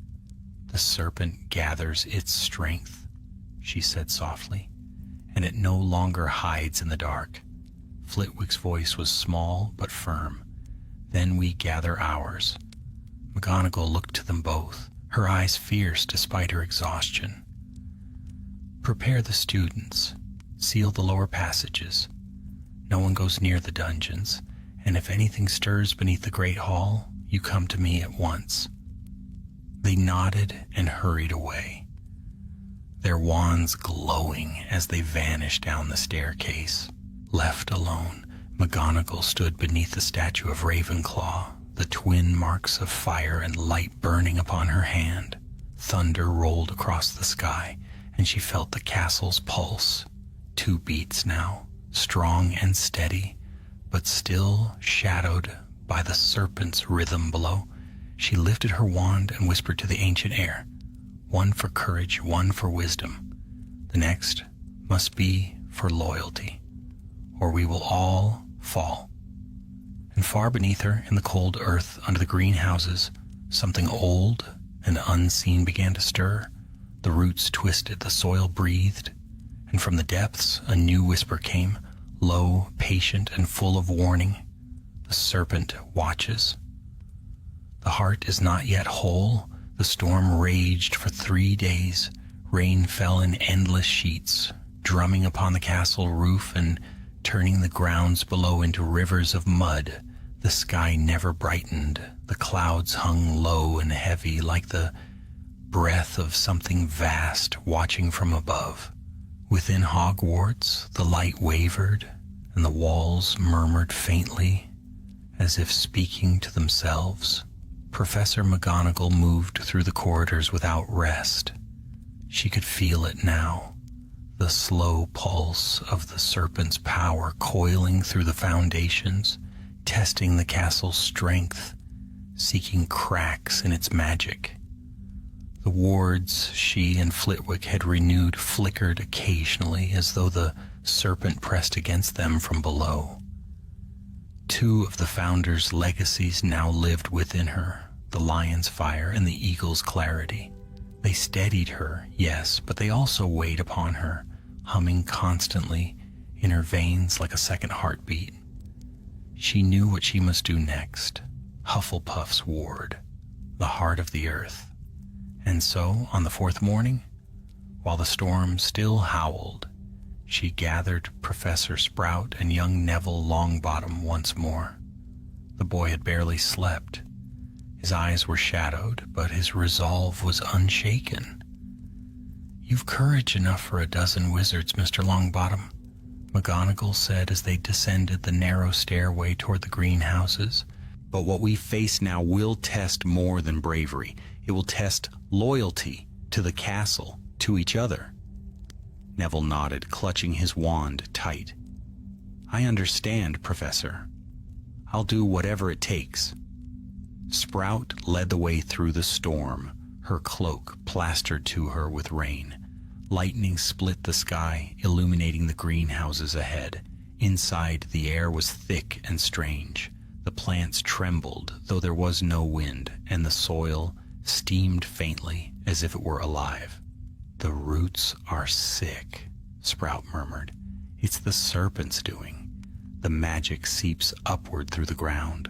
"The serpent gathers its strength," she said softly, "and it no longer hides in the dark." Flitwick's voice was small but firm. Then we gather ours." McGonagall looked to them both, her eyes fierce despite her exhaustion. "Prepare the students. Seal the lower passages. No one goes near the dungeons, and if anything stirs beneath the great hall, you come to me at once." They nodded and hurried away, their wands glowing as they vanished down the staircase. Left alone, McGonagall stood beneath the statue of Ravenclaw, the twin marks of fire and light burning upon her hand. Thunder rolled across the sky, and she felt the castle's pulse. 2 beats now, strong and steady, but still shadowed by the serpent's rhythm below. She lifted her wand and whispered to the ancient air, "One for courage, one for wisdom. The next must be for loyalty, or we will all fall." And far beneath her, in the cold earth under the greenhouses, something old and unseen began to stir. The roots twisted, the soil breathed, and from the depths a new whisper came, low, patient, and full of warning. "The serpent watches. The heart is not yet whole." The storm raged for 3 days. Rain fell in endless sheets, drumming upon the castle roof and turning the grounds below into rivers of mud. The sky never brightened. The clouds hung low and heavy like the breath of something vast watching from above. Within Hogwarts, the light wavered, and the walls murmured faintly, as if speaking to themselves. Professor McGonagall moved through the corridors without rest. She could feel it now, the slow pulse of the serpent's power coiling through the foundations, testing the castle's strength, seeking cracks in its magic. The wards she and Flitwick had renewed flickered occasionally as though the serpent pressed against them from below. 2 of the founder's legacies now lived within her, the lion's fire and the eagle's clarity. They steadied her, yes, but they also weighed upon her, humming constantly in her veins like a second heartbeat. She knew what she must do next. Hufflepuff's ward, the heart of the earth. And so, on the 4th morning, while the storm still howled, she gathered Professor Sprout and young Neville Longbottom once more. The boy had barely slept. His eyes were shadowed, but his resolve was unshaken. "You've courage enough for a dozen wizards, Mr. Longbottom," McGonagall said as they descended the narrow stairway toward the greenhouses. "But what we face now will test more than bravery. It will test loyalty to the castle, to each other." Neville nodded, clutching his wand tight. "I understand, Professor. I'll do whatever it takes." Sprout led the way through the storm, her cloak plastered to her with rain. Lightning split the sky, illuminating the greenhouses ahead. Inside, the air was thick and strange. The plants trembled, though there was no wind, and the soil steamed faintly as if it were alive. "The roots are sick," Sprout murmured. "It's the serpent's doing. The magic seeps upward through the ground."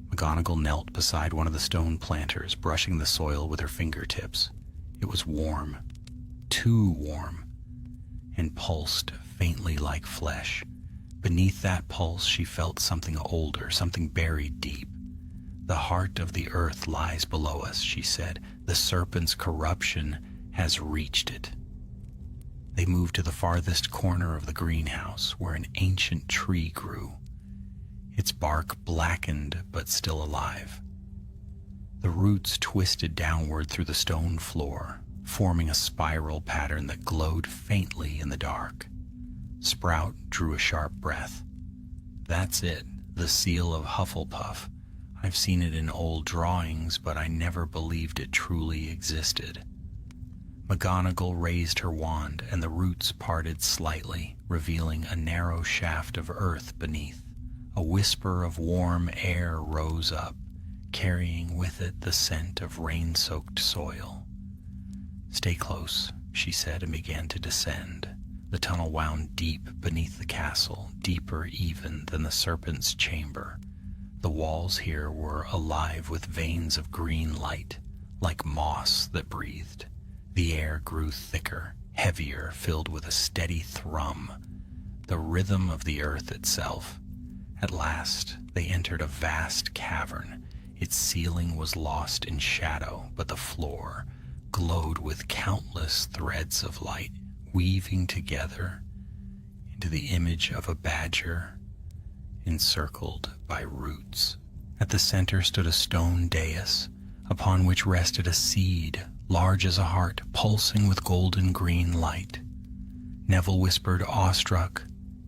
McGonagall knelt beside one of the stone planters, brushing the soil with her fingertips. It was warm, too warm, and pulsed faintly like flesh. Beneath that pulse she felt something older, something buried deep. "The heart of the earth lies below us," she said. "The serpent's corruption has reached it." They moved to the farthest corner of the greenhouse, where an ancient tree grew, its bark blackened but still alive. The roots twisted downward through the stone floor, forming a spiral pattern that glowed faintly in the dark. Sprout drew a sharp breath. "That's it, the seal of Hufflepuff. I've seen it in old drawings, but I never believed it truly existed." McGonagall raised her wand, and the roots parted slightly, revealing a narrow shaft of earth beneath. A whisper of warm air rose up, carrying with it the scent of rain-soaked soil. "Stay close," she said, and began to descend. The tunnel wound deep beneath the castle, deeper even than the serpent's chamber. The walls here were alive with veins of green light, like moss that breathed. The air grew thicker, heavier, filled with a steady thrum, the rhythm of the earth itself. At last, they entered a vast cavern. Its ceiling was lost in shadow, but the floor glowed with countless threads of light, weaving together into the image of a badger encircled by roots. At the center stood a stone dais, upon which rested a seed large as a heart, pulsing with golden green light. Neville whispered, awestruck,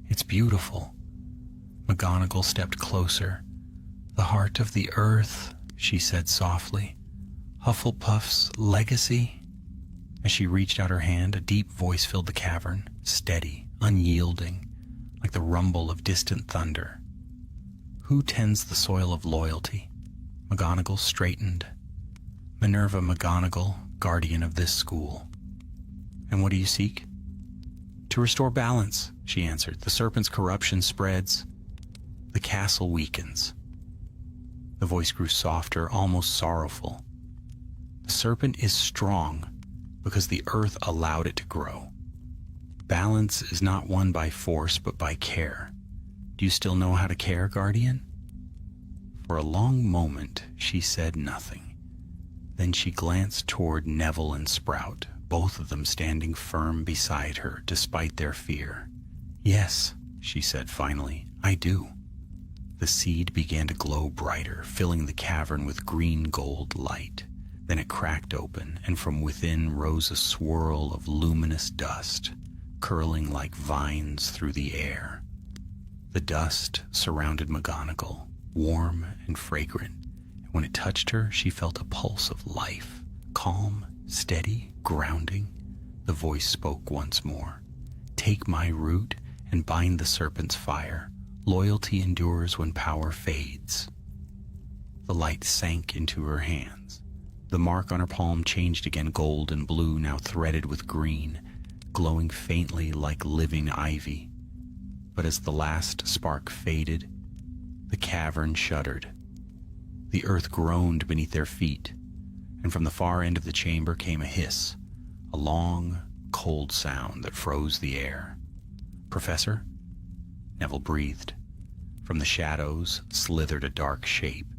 "It's beautiful." McGonagall stepped closer. "The heart of the earth," she said softly. "Hufflepuff's legacy." As she reached out her hand, a deep voice filled the cavern, steady, unyielding, like the rumble of distant thunder. "Who tends the soil of loyalty?" McGonagall straightened. "Minerva McGonagall, guardian of this school." "And what do you seek?" "To restore balance," she answered. "The serpent's corruption spreads. The castle weakens." The voice grew softer, almost sorrowful. "The serpent is strong because the earth allowed it to grow. Balance is not won by force, but by care. Do you still know how to care, Guardian?" For a long moment, she said nothing. Then she glanced toward Neville and Sprout, both of them standing firm beside her despite their fear. "Yes," she said finally, "I do." The seed began to glow brighter, filling the cavern with green-gold light. Then it cracked open, and from within rose a swirl of luminous dust, curling like vines through the air. The dust surrounded McGonagall, warm and fragrant, and when it touched her, she felt a pulse of life, calm, steady, grounding. The voice spoke once more. "Take my root and bind the serpent's fire. Loyalty endures when power fades." The light sank into her hands. The mark on her palm changed again, gold and blue, now threaded with green, glowing faintly like living ivy. But as the last spark faded, the cavern shuddered. The earth groaned beneath their feet, and from the far end of the chamber came a hiss, a long, cold sound that froze the air. "Professor?" Neville breathed. From the shadows slithered a dark shape,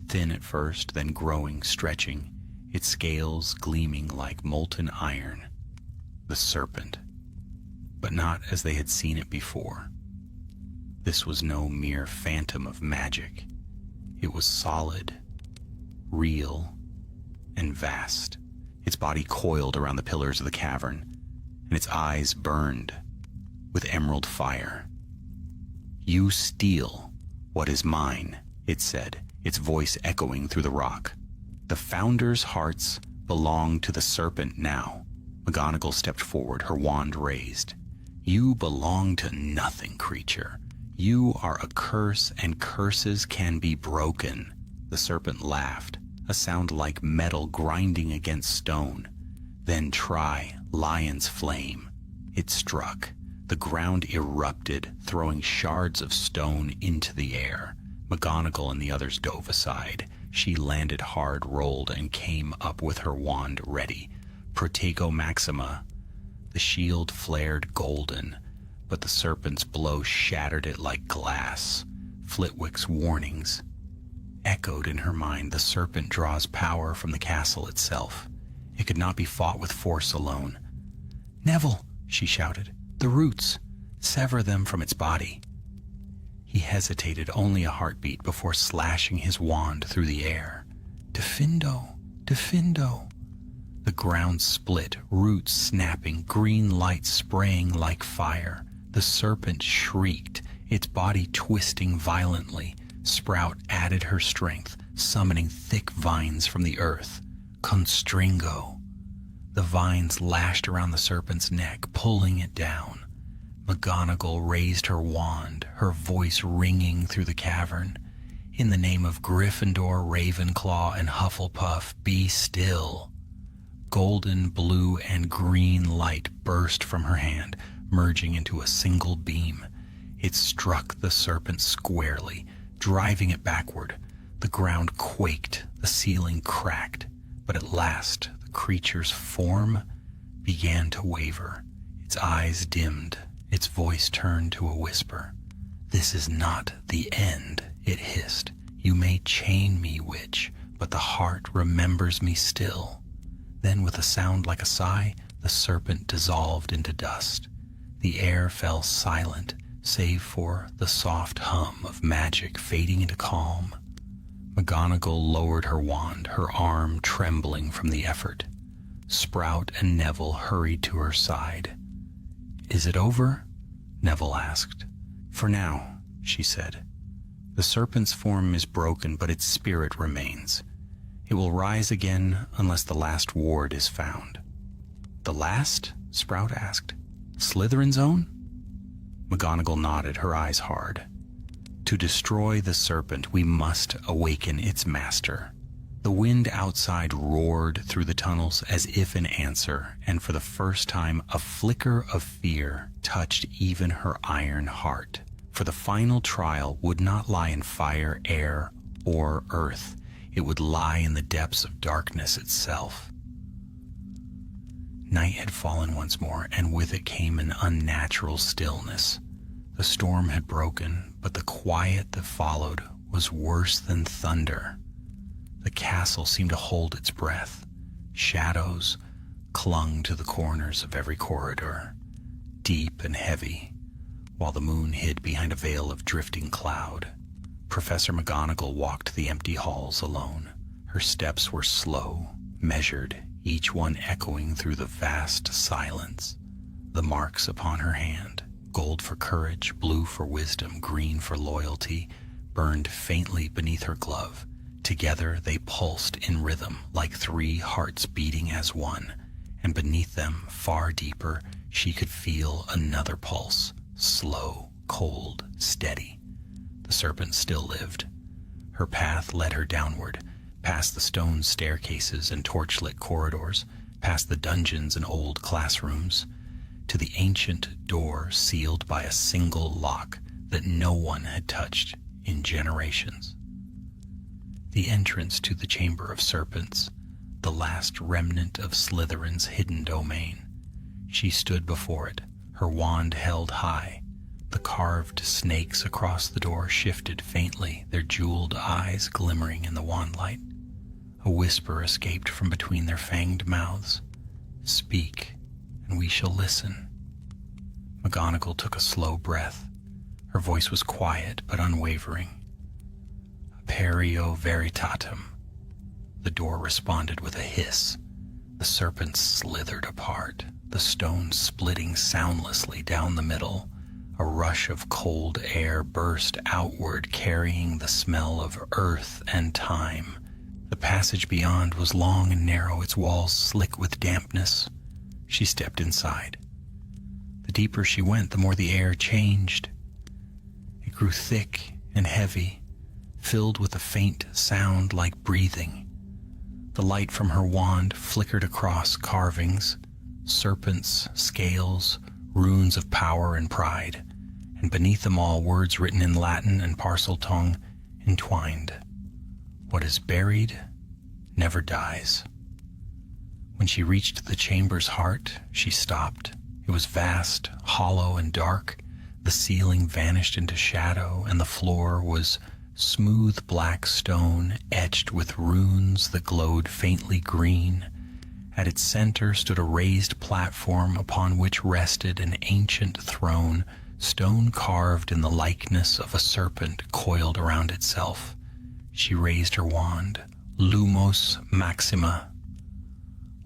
thin at first, then growing, stretching, its scales gleaming like molten iron. The serpent, but not as they had seen it before. This was no mere phantom of magic. It was solid, real, and vast. Its body coiled around the pillars of the cavern, and its eyes burned with emerald fire. "You steal what is mine," it said, its voice echoing through the rock. "The Founder's hearts belong to the serpent now." McGonagall stepped forward, her wand raised. "You belong to nothing, creature. You are a curse, and curses can be broken." The serpent laughed, a sound like metal grinding against stone. "Then try lion's flame." It struck. The ground erupted, throwing shards of stone into the air. McGonagall and the others dove aside. She landed hard, rolled, and came up with her wand ready. "Protego Maxima." The shield flared golden, but the serpent's blow shattered it like glass. Flitwick's warnings echoed in her mind. The serpent draws power from the castle itself. It could not be fought with force alone. "Neville," she shouted, "the roots, sever them from its body." He hesitated only a heartbeat before slashing his wand through the air. "Diffindo, Diffindo." The ground split, roots snapping, green light spraying like fire. The serpent shrieked, its body twisting violently. Sprout added her strength, summoning thick vines from the earth. "Constringo." The vines lashed around the serpent's neck, pulling it down. McGonagall raised her wand, her voice ringing through the cavern. "In the name of Gryffindor, Ravenclaw, and Hufflepuff, be still." Golden, blue, and green light burst from her hand, merging into a single beam. It struck the serpent squarely, driving it backward. The ground quaked, the ceiling cracked, but at last the creature's form began to waver. Its eyes dimmed, its voice turned to a whisper. "This is not the end," it hissed. "You may chain me, witch, but the heart remembers me still." Then, with a sound like a sigh, the serpent dissolved into dust. The air fell silent, save for the soft hum of magic fading into calm. McGonagall lowered her wand, her arm trembling from the effort. Sprout and Neville hurried to her side. "Is it over?" Neville asked. "For now," she said. "The serpent's form is broken, but its spirit remains. It will rise again unless the last ward is found." "The last?" Sprout asked. "Slytherin's own?" McGonagall nodded, her eyes hard. "To destroy the serpent, we must awaken its master." The wind outside roared through the tunnels as if in answer, and for the first time a flicker of fear touched even her iron heart. For the final trial would not lie in fire, air, or earth. It would lie in the depths of darkness itself. Night had fallen once more, and with it came an unnatural stillness. The storm had broken, but the quiet that followed was worse than thunder. The castle seemed to hold its breath. Shadows clung to the corners of every corridor, deep and heavy, while the moon hid behind a veil of drifting cloud. Professor McGonagall walked the empty halls alone. Her steps were slow, measured, each one echoing through the vast silence. The marks upon her hand, gold for courage, blue for wisdom, green for loyalty, burned faintly beneath her glove. Together they pulsed in rhythm, like three hearts beating as one, and beneath them, far deeper, she could feel another pulse, slow, cold, steady. The serpent still lived. Her path led her downward, past the stone staircases and torchlit corridors, past the dungeons and old classrooms, to the ancient door sealed by a single lock that no one had touched in generations. The entrance to the Chamber of Serpents, the last remnant of Slytherin's hidden domain. She stood before it, her wand held high. The carved snakes across the door shifted faintly, their jeweled eyes glimmering in the wand light. A whisper escaped from between their fanged mouths. "Speak, and we shall listen." McGonagall took a slow breath. Her voice was quiet but unwavering. "Perio veritatem." The door responded with a hiss. The serpents slithered apart, the stone splitting soundlessly down the middle. A rush of cold air burst outward, carrying the smell of earth and time. The passage beyond was long and narrow, its walls slick with dampness. She stepped inside. The deeper she went, the more the air changed. It grew thick and heavy, filled with a faint sound like breathing. The light from her wand flickered across carvings, serpents, scales, runes of power and pride, and beneath them all words written in Latin and Parseltongue entwined. What is buried never dies. When she reached the chamber's heart, she stopped. It was vast, hollow, and dark. The ceiling vanished into shadow, and the floor was smooth black stone etched with runes that glowed faintly green. At its center stood a raised platform upon which rested an ancient throne, stone carved in the likeness of a serpent coiled around itself. She raised her wand. Lumos Maxima.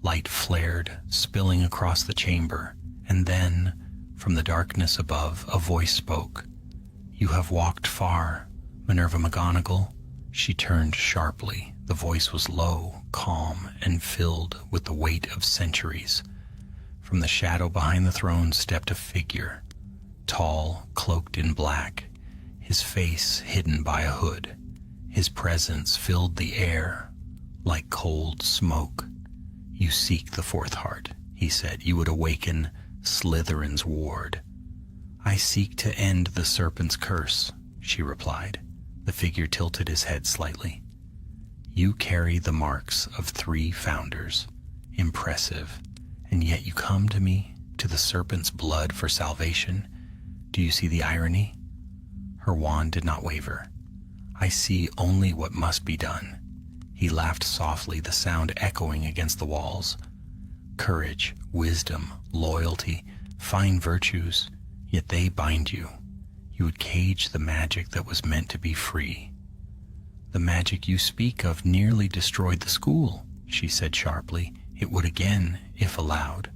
Light flared, spilling across the chamber, and then, from the darkness above, a voice spoke. "You have walked far, Minerva McGonagall." She turned sharply. The voice was low, calm, and filled with the weight of centuries. From the shadow behind the throne stepped a figure, tall, cloaked in black, his face hidden by a hood. His presence filled the air like cold smoke. "You seek the fourth heart," he said. "You would awaken Slytherin's ward." "I seek to end the serpent's curse," she replied. The figure tilted his head slightly. You carry the marks of 3 founders. Impressive. And yet you come to me, to the serpent's blood for salvation. Do you see the irony? Her wand did not waver. I see only what must be done. He laughed softly, the sound echoing against the walls. Courage, wisdom, loyalty, fine virtues, yet they bind you. You would cage the magic that was meant to be free. The magic you speak of nearly destroyed the school, she said sharply. It would again, if allowed.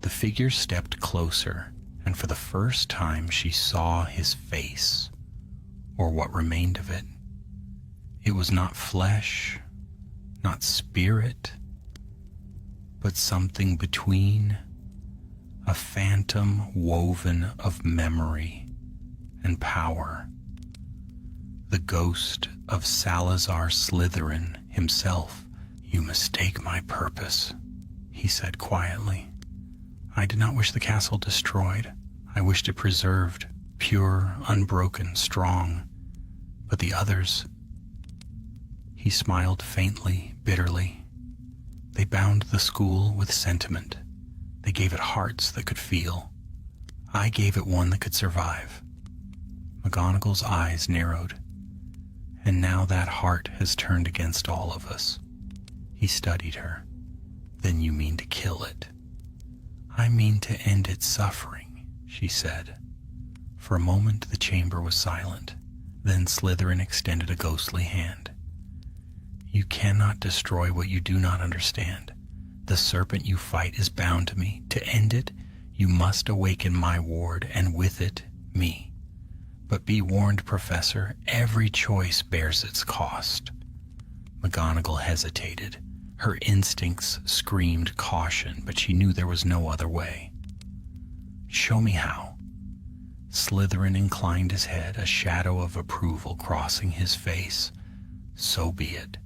The figure stepped closer, and for the first time she saw his face, or what remained of it. It was not flesh, not spirit, but something between, a phantom woven of memory and power. The ghost of Salazar Slytherin himself. You mistake my purpose, he said quietly. I did not wish the castle destroyed. I wished it preserved, pure, unbroken, strong. But the others... He smiled faintly, bitterly. They bound the school with sentiment. They gave it hearts that could feel. I gave it one that could survive. McGonagall's eyes narrowed. And now that heart has turned against all of us. He studied her. Then you mean to kill it? I mean to end its suffering, she said. For a moment the chamber was silent. Then Slytherin extended a ghostly hand. You cannot destroy what you do not understand. The serpent you fight is bound to me. To end it, you must awaken my ward, and with it, me. But be warned, Professor, every choice bears its cost. McGonagall hesitated. Her instincts screamed caution, but she knew there was no other way. Show me how. Slytherin inclined his head, a shadow of approval crossing his face. So be it.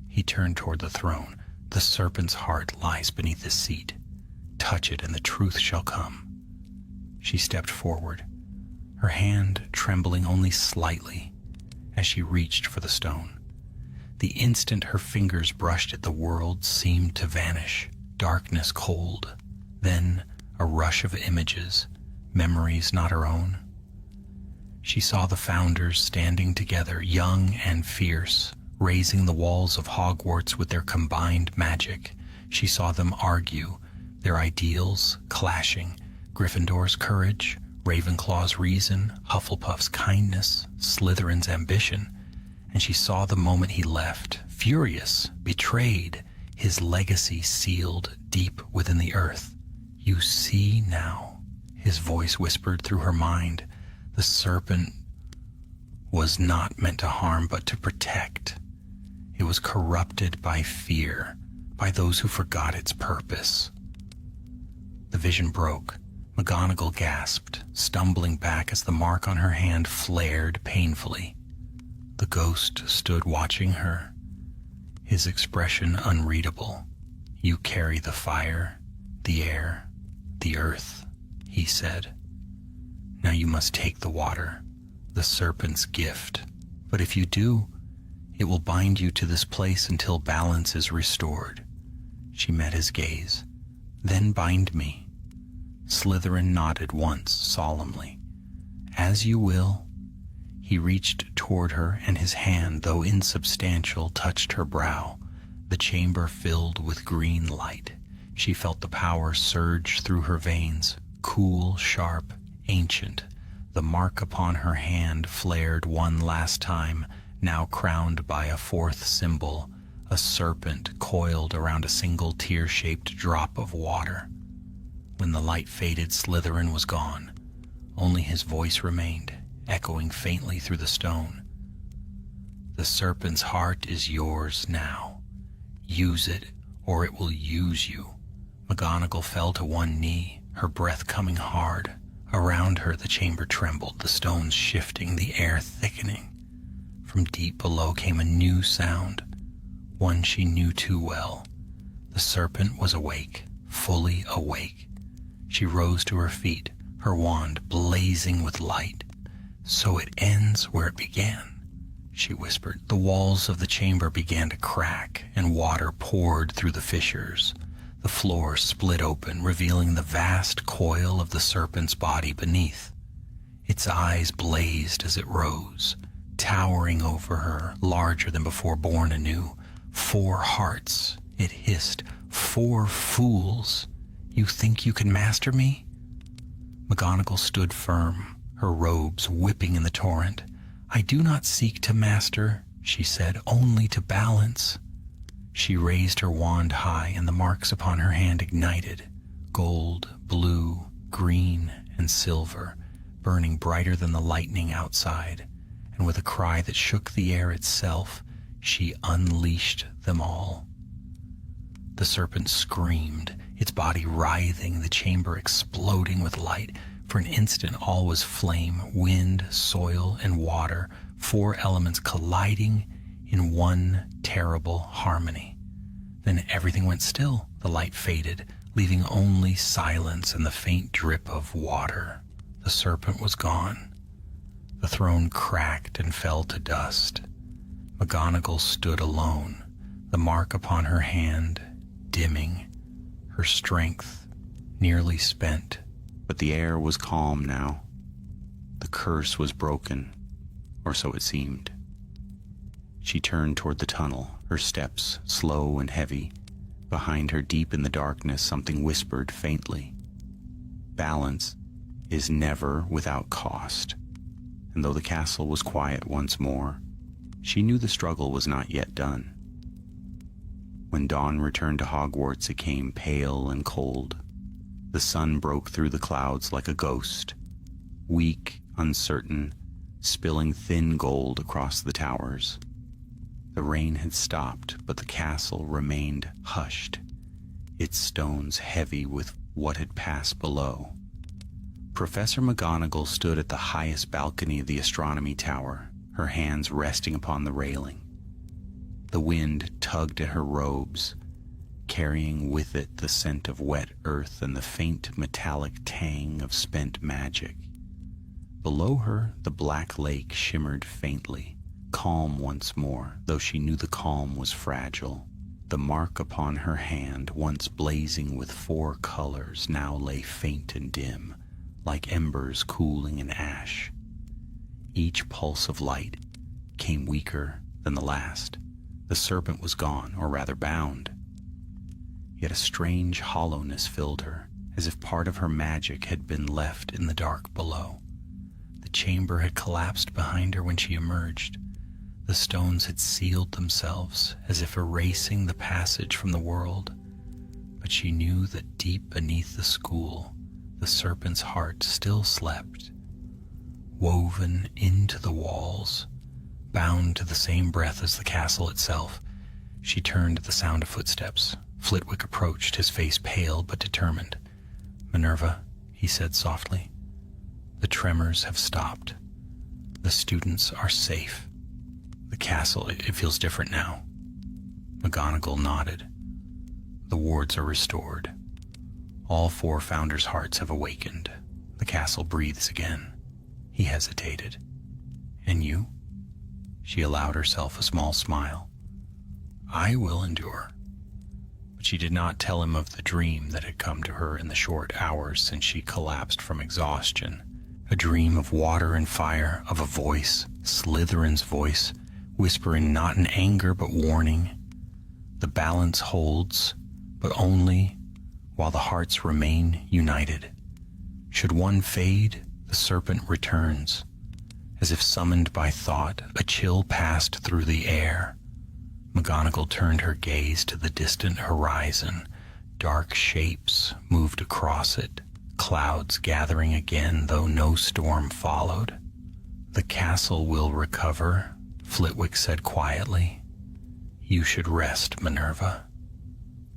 He turned toward the throne. The serpent's heart lies beneath his seat. Touch it and the truth shall come. She stepped forward, her hand trembling only slightly as she reached for the stone. The instant her fingers brushed it, the world seemed to vanish, darkness cold. Then a rush of images, memories not her own. She saw the founders standing together, young and fierce, raising the walls of Hogwarts with their combined magic. She saw them argue, their ideals clashing, Gryffindor's courage, Ravenclaw's reason, Hufflepuff's kindness, Slytherin's ambition. And she saw the moment he left, furious, betrayed, his legacy sealed deep within the earth. You see now, his voice whispered through her mind, the serpent was not meant to harm but to protect. It was corrupted by fear, by those who forgot its purpose. The vision broke. McGonagall gasped, stumbling back as the mark on her hand flared painfully. The ghost stood watching her, his expression unreadable. You carry the fire, the air, the earth, he said. Now you must take the water, the serpent's gift. But if you do, it will bind you to this place until balance is restored. She met his gaze. Then bind me. Slytherin nodded once solemnly. As you will. He reached toward her, and his hand, though insubstantial, touched her brow. The chamber filled with green light. She felt the power surge through her veins, cool, sharp, ancient. The mark upon her hand flared one last time, now crowned by a fourth symbol, a serpent coiled around a single tear-shaped drop of water. When the light faded, Slytherin was gone. Only his voice remained, echoing faintly through the stone. The serpent's heart is yours now. Use it, or it will use you. McGonagall fell to one knee, her breath coming hard. Around her the chamber trembled, the stones shifting, the air thickening. From deep below came a new sound, one she knew too well. The serpent was awake, fully awake. She rose to her feet, her wand blazing with light. So it ends where it began. she whispered. The walls of the chamber began to crack, and water poured through the fissures. The floor split open, revealing the vast coil of the serpent's body beneath. Its eyes blazed as it rose, towering over her, larger than before born anew. 4 hearts, it hissed. 4 fools. You think you can master me? McGonagall stood firm, her robes whipping in the torrent. I do not seek to master, she said, only to balance. She raised her wand high, and the marks upon her hand ignited. Gold, blue, green, and silver, burning brighter than the lightning outside. And with a cry that shook the air itself, she unleashed them all. The serpent screamed, its body writhing, the chamber exploding with light. For an instant all was flame, wind, soil, and water, 4 elements colliding in one terrible harmony. Then everything went still. The light faded, leaving only silence and the faint drip of water. The serpent was gone. The throne cracked and fell to dust. McGonagall stood alone, the mark upon her hand dimming, her strength nearly spent. But the air was calm now. The curse was broken, or so it seemed. She turned toward the tunnel, her steps slow and heavy. Behind her, deep in the darkness, something whispered faintly. Balance is never without cost. And though the castle was quiet once more, she knew the struggle was not yet done. When dawn returned to Hogwarts, it came pale and cold. The sun broke through the clouds like a ghost, weak, uncertain, spilling thin gold across the towers. The rain had stopped, but the castle remained hushed, its stones heavy with what had passed below. Professor McGonagall stood at the highest balcony of the astronomy tower, her hands resting upon the railing. The wind tugged at her robes, carrying with it the scent of wet earth and the faint metallic tang of spent magic. Below her, the black lake shimmered faintly, calm once more, though she knew the calm was fragile. The mark upon her hand, once blazing with 4 colors, now lay faint and dim, like embers cooling in ash. Each pulse of light came weaker than the last. The serpent was gone, or rather bound. Yet a strange hollowness filled her, as if part of her magic had been left in the dark below. The chamber had collapsed behind her when she emerged. The stones had sealed themselves, as if erasing the passage from the world. But she knew that deep beneath the school, the serpent's heart still slept, woven into the walls, bound to the same breath as the castle itself. She turned at the sound of footsteps. Flitwick approached, his face pale but determined. "Minerva," he said softly, "the tremors have stopped. The students are safe. The castle, it feels different now." McGonagall nodded. "The wards are restored. All 4 founders' hearts have awakened. The castle breathes again." He hesitated. "And you?" She allowed herself a small smile. "I will endure." But she did not tell him of the dream that had come to her in the short hours since she collapsed from exhaustion. A dream of water and fire, of a voice, Slytherin's voice, whispering not in anger but warning. The balance holds, but only while the hearts remain united. Should one fade, the serpent returns. As if summoned by thought, a chill passed through the air. McGonagall turned her gaze to the distant horizon. Dark shapes moved across it, clouds gathering again, though no storm followed. "The castle will recover," Flitwick said quietly. "You should rest, Minerva.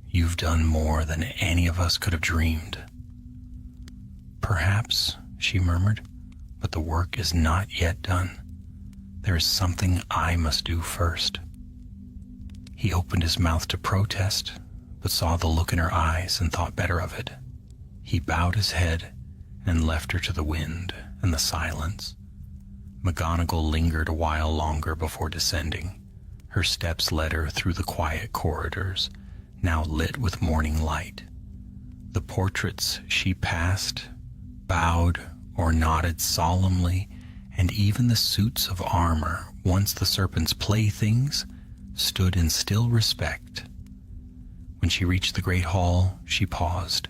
You've done more than any of us could have dreamed." "Perhaps," she murmured, "but the work is not yet done. There is something I must do first." He opened his mouth to protest, but saw the look in her eyes and thought better of it. He bowed his head and left her to the wind and the silence. McGonagall lingered a while longer before descending. Her steps led her through the quiet corridors, now lit with morning light. The portraits she passed bowed or nodded solemnly, and even the suits of armor, once the serpent's playthings, stood in still respect. When she reached the great hall, she paused.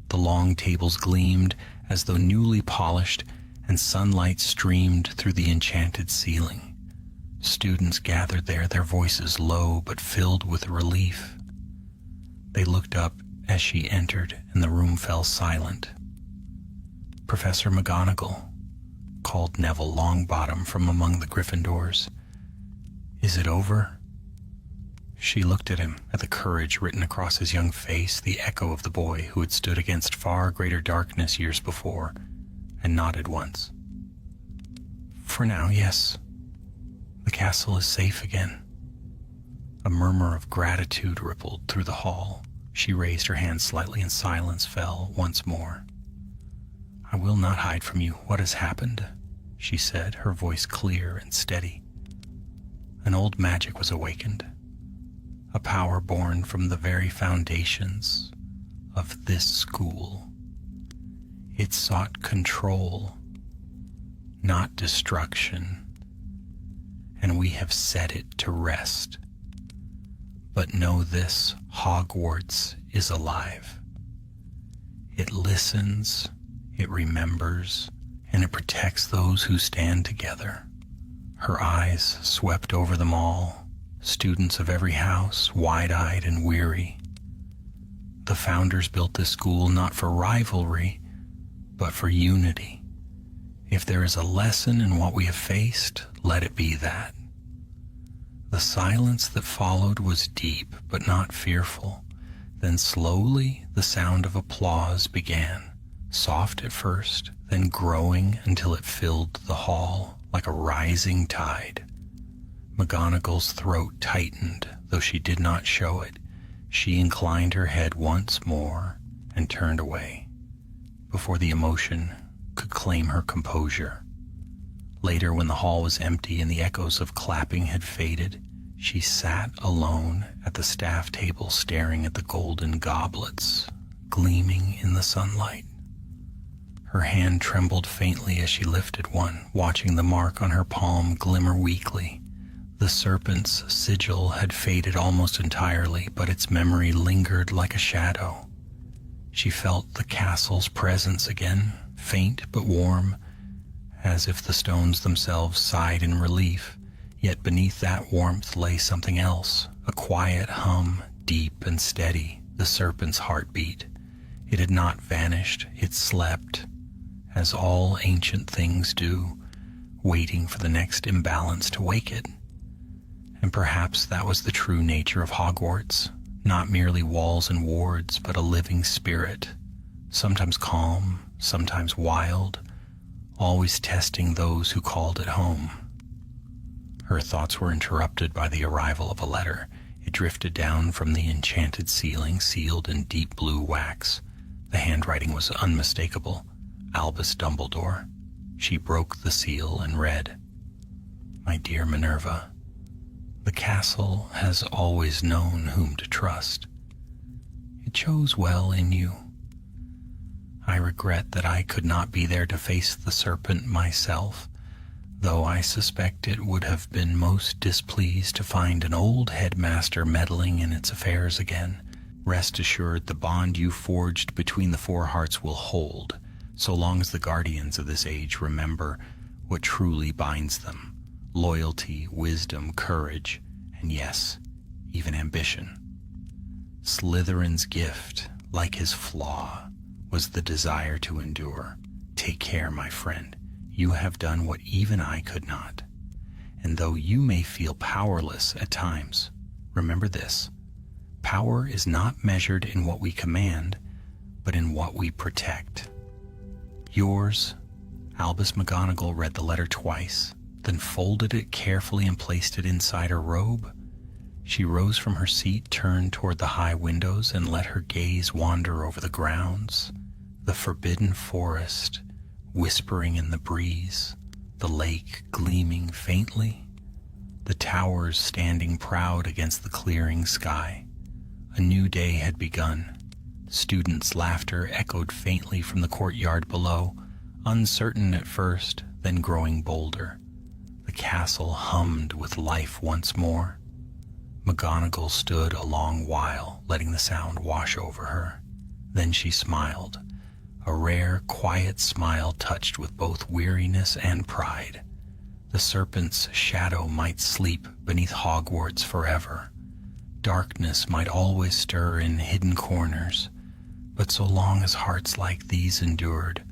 The long tables gleamed as though newly polished, and sunlight streamed through the enchanted ceiling. Students gathered there, their voices low but filled with relief. They looked up as she entered, and the room fell silent. "Professor McGonagall," called Neville Longbottom from among the Gryffindors. "Is it over?" She looked at him, at the courage written across his young face, the echo of the boy who had stood against far greater darkness years before, and nodded once. "For now, yes. The castle is safe again." A murmur of gratitude rippled through the hall. She raised her hand slightly, and silence fell once more. "I will not hide from you what has happened," she said, her voice clear and steady. "An old magic was awakened, a power born from the very foundations of this school. It sought control, not destruction, and we have set it to rest. But know this, Hogwarts is alive. It listens, it remembers, and it protects those who stand together." Her eyes swept over them all, students of every house, wide-eyed and weary. "The founders built this school not for rivalry, but for unity. If there is a lesson in what we have faced, let it be that." The silence that followed was deep, but not fearful. Then slowly the sound of applause began, soft at first, then growing until it filled the hall like a rising tide. McGonagall's throat tightened, though she did not show it. She inclined her head once more and turned away, before the emotion could claim her composure. Later, when the hall was empty and the echoes of clapping had faded, she sat alone at the staff table, staring at the golden goblets gleaming in the sunlight. Her hand trembled faintly as she lifted one, watching the mark on her palm glimmer weakly. The serpent's sigil had faded almost entirely, but its memory lingered like a shadow. She felt the castle's presence again, faint but warm, as if the stones themselves sighed in relief. Yet beneath that warmth lay something else, a quiet hum, deep and steady, the serpent's heartbeat. It had not vanished, it slept, as all ancient things do, waiting for the next imbalance to wake it. And perhaps that was the true nature of Hogwarts, not merely walls and wards, but a living spirit, sometimes calm, sometimes wild, always testing those who called it home. Her thoughts were interrupted by the arrival of a letter. It drifted down from the enchanted ceiling, sealed in deep blue wax. The handwriting was unmistakable. Albus Dumbledore. She broke the seal and read, "My dear Minerva, the castle has always known whom to trust. It chose well in you. I regret that I could not be there to face the serpent myself, though I suspect it would have been most displeased to find an old headmaster meddling in its affairs again. Rest assured, the bond you forged between the four hearts will hold, so long as the guardians of this age remember what truly binds them: loyalty, wisdom, courage, and yes, even ambition. Slytherin's gift, like his flaw, was the desire to endure. Take care, my friend. You have done what even I could not. And though you may feel powerless at times, remember this: power is not measured in what we command, but in what we protect. Yours." Albus McGonagall read the letter twice, then folded it carefully and placed it inside her robe. She rose from her seat, turned toward the high windows, and let her gaze wander over the grounds, the forbidden forest, whispering in the breeze, the lake gleaming faintly, the towers standing proud against the clearing sky. A new day had begun. Students' laughter echoed faintly from the courtyard below, uncertain at first, then growing bolder. The castle hummed with life once more. McGonagall stood a long while, letting the sound wash over her. Then she smiled, a rare, quiet smile touched with both weariness and pride. The serpent's shadow might sleep beneath Hogwarts forever. Darkness might always stir in hidden corners, but so long as hearts like these endured,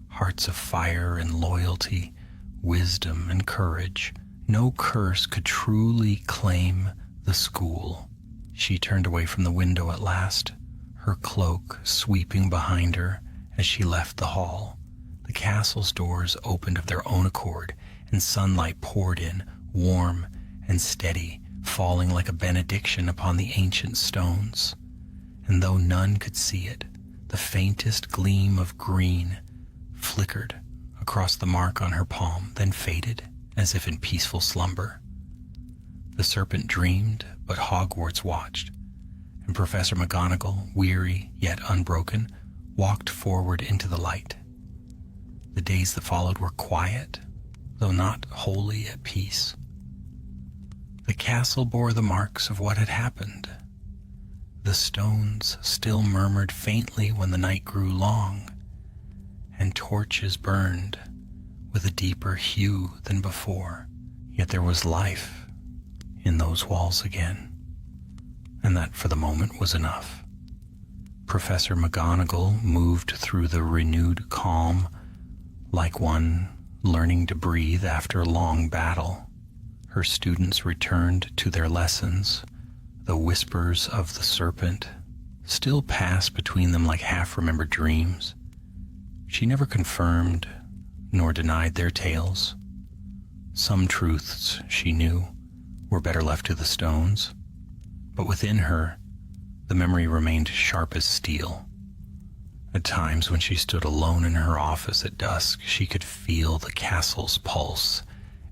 hearts of fire and loyalty, wisdom and courage, no curse could truly claim the school. She turned away from the window at last, her cloak sweeping behind her as she left the hall. The castle's doors opened of their own accord, and sunlight poured in, warm and steady, falling like a benediction upon the ancient stones. And though none could see it, the faintest gleam of green flickered across the mark on her palm, then faded as if in peaceful slumber. The serpent dreamed, but Hogwarts watched, and Professor McGonagall, weary yet unbroken, walked forward into the light. The days that followed were quiet, though not wholly at peace. The castle bore the marks of what had happened. The stones still murmured faintly when the night grew long, and torches burned with a deeper hue than before. Yet there was life in those walls again, and that for the moment was enough. Professor McGonagall moved through the renewed calm like one learning to breathe after a long battle. Her students returned to their lessons. The whispers of the serpent still passed between them like half-remembered dreams. She never confirmed nor denied their tales. Some truths, she knew, were better left to the stones, but within her, the memory remained sharp as steel. At times, when she stood alone in her office at dusk, she could feel the castle's pulse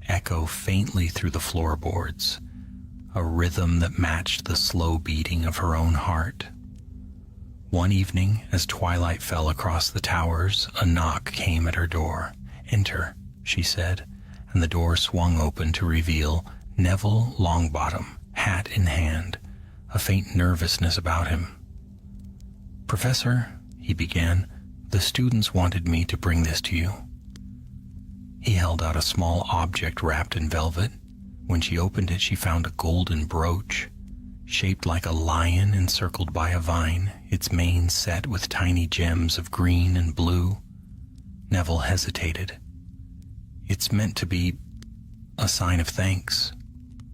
echo faintly through the floorboards, a rhythm that matched the slow beating of her own heart. One evening, as twilight fell across the towers, a knock came at her door. "Enter," she said, and the door swung open to reveal Neville Longbottom, hat in hand, a faint nervousness about him. "Professor," he began, "the students wanted me to bring this to you." He held out a small object wrapped in velvet. When she opened it, she found a golden brooch, shaped like a lion encircled by a vine, its mane set with tiny gems of green and blue. Neville hesitated. "It's meant to be a sign of thanks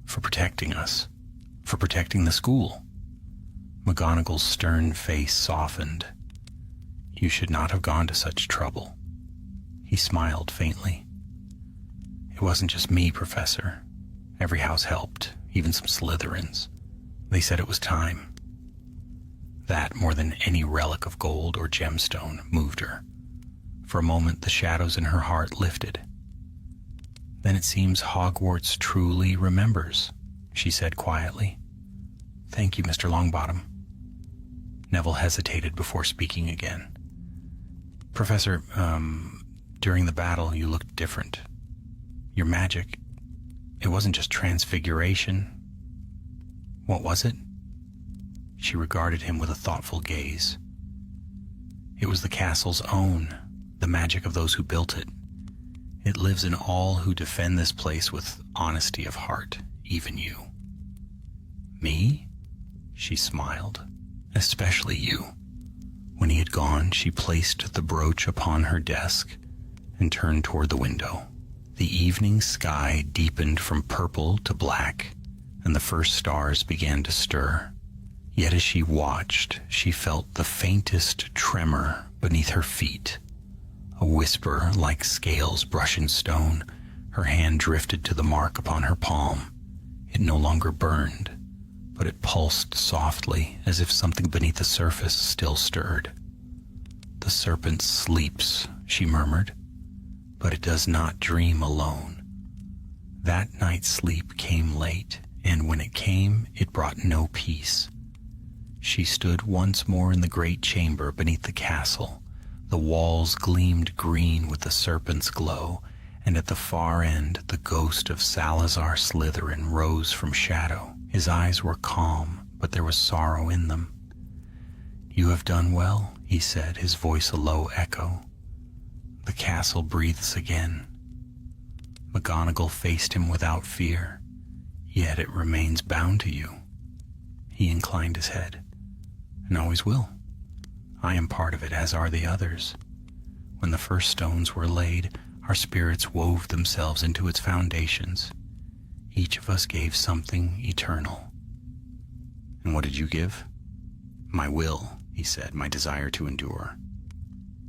for protecting us, for protecting the school." McGonagall's stern face softened. "You should not have gone to such trouble." He smiled faintly. "It wasn't just me, Professor. Every house helped, even some Slytherins. They said it was time." That, more than any relic of gold or gemstone, moved her. For a moment, the shadows in her heart lifted. "Then it seems Hogwarts truly remembers," she said quietly. "Thank you, Mr. Longbottom." Neville hesitated before speaking again. "Professor, during the battle you looked different. Your magic, it wasn't just transfiguration. What was it?" She regarded him with a thoughtful gaze. "It was the castle's own, the magic of those who built it. It lives in all who defend this place with honesty of heart, even you." "Me?" She smiled. "Especially you." When he had gone, she placed the brooch upon her desk and turned toward the window. The evening sky deepened from purple to black, and the first stars began to stir. Yet as she watched, she felt the faintest tremor beneath her feet. A whisper like scales brushing stone. Her hand drifted to the mark upon her palm. It no longer burned, but it pulsed softly as if something beneath the surface still stirred. "The serpent sleeps," she murmured. but it does not dream alone. That night's sleep came late, and when it came, it brought no peace. She stood once more in the great chamber beneath the castle. The walls gleamed green with the serpent's glow, and at the far end the ghost of Salazar Slytherin rose from shadow. His eyes were calm, but there was sorrow in them. "You have done well," he said, his voice a low echo. "The castle breathes again." McGonagall faced him without fear. "Yet it remains bound to you." He inclined his head. "And always will. I am part of it, as are the others. When the first stones were laid, our spirits wove themselves into its foundations. Each of us gave something eternal." "And what did you give?" "My will," he said, "my desire to endure."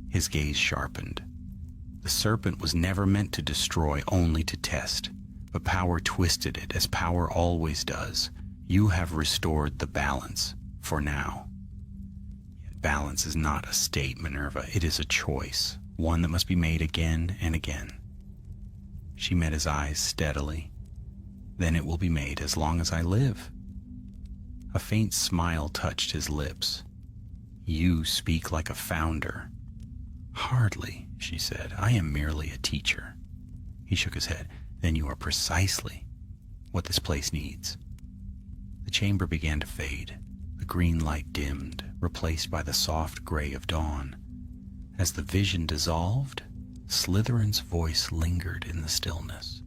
His gaze sharpened. The serpent was never meant to destroy, only to test. But power twisted it, as power always does. You have restored the balance, for now. Yet balance is not a state, Minerva. It is a choice, one that must be made again and again. She met his eyes steadily. "Then it will be made as long as I live." A faint smile touched his lips. "You speak like a founder." "Hardly," she said. "I am merely a teacher." He shook his head. "Then you are precisely what this place needs." The chamber began to fade. The green light dimmed, replaced by the soft gray of dawn. As the vision dissolved, Slytherin's voice lingered in the stillness.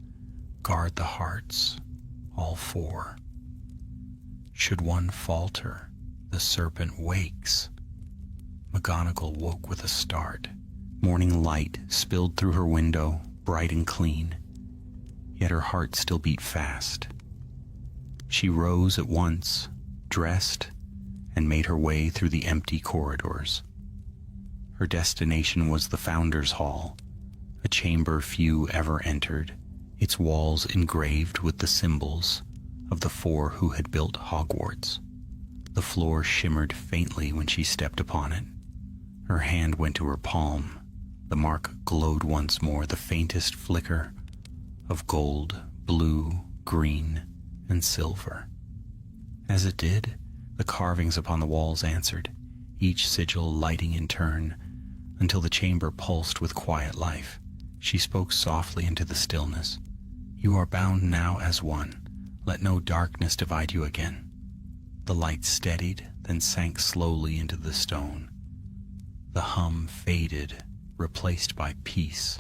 "Guard the hearts, all four. Should one falter, the serpent wakes." McGonagall woke with a start. Morning light spilled through her window, bright and clean. Yet her heart still beat fast. She rose at once, dressed, and made her way through the empty corridors. Her destination was the Founder's Hall, a chamber few ever entered, its walls engraved with the symbols of the four who had built Hogwarts. The floor shimmered faintly when she stepped upon it. Her hand went to her palm. The mark glowed once more, the faintest flicker of gold, blue, green, and silver. As it did, the carvings upon the walls answered, each sigil lighting in turn, until the chamber pulsed with quiet life. She spoke softly into the stillness. "You are bound now as one. Let no darkness divide you again." The light steadied, then sank slowly into the stone. The hum faded, replaced by peace.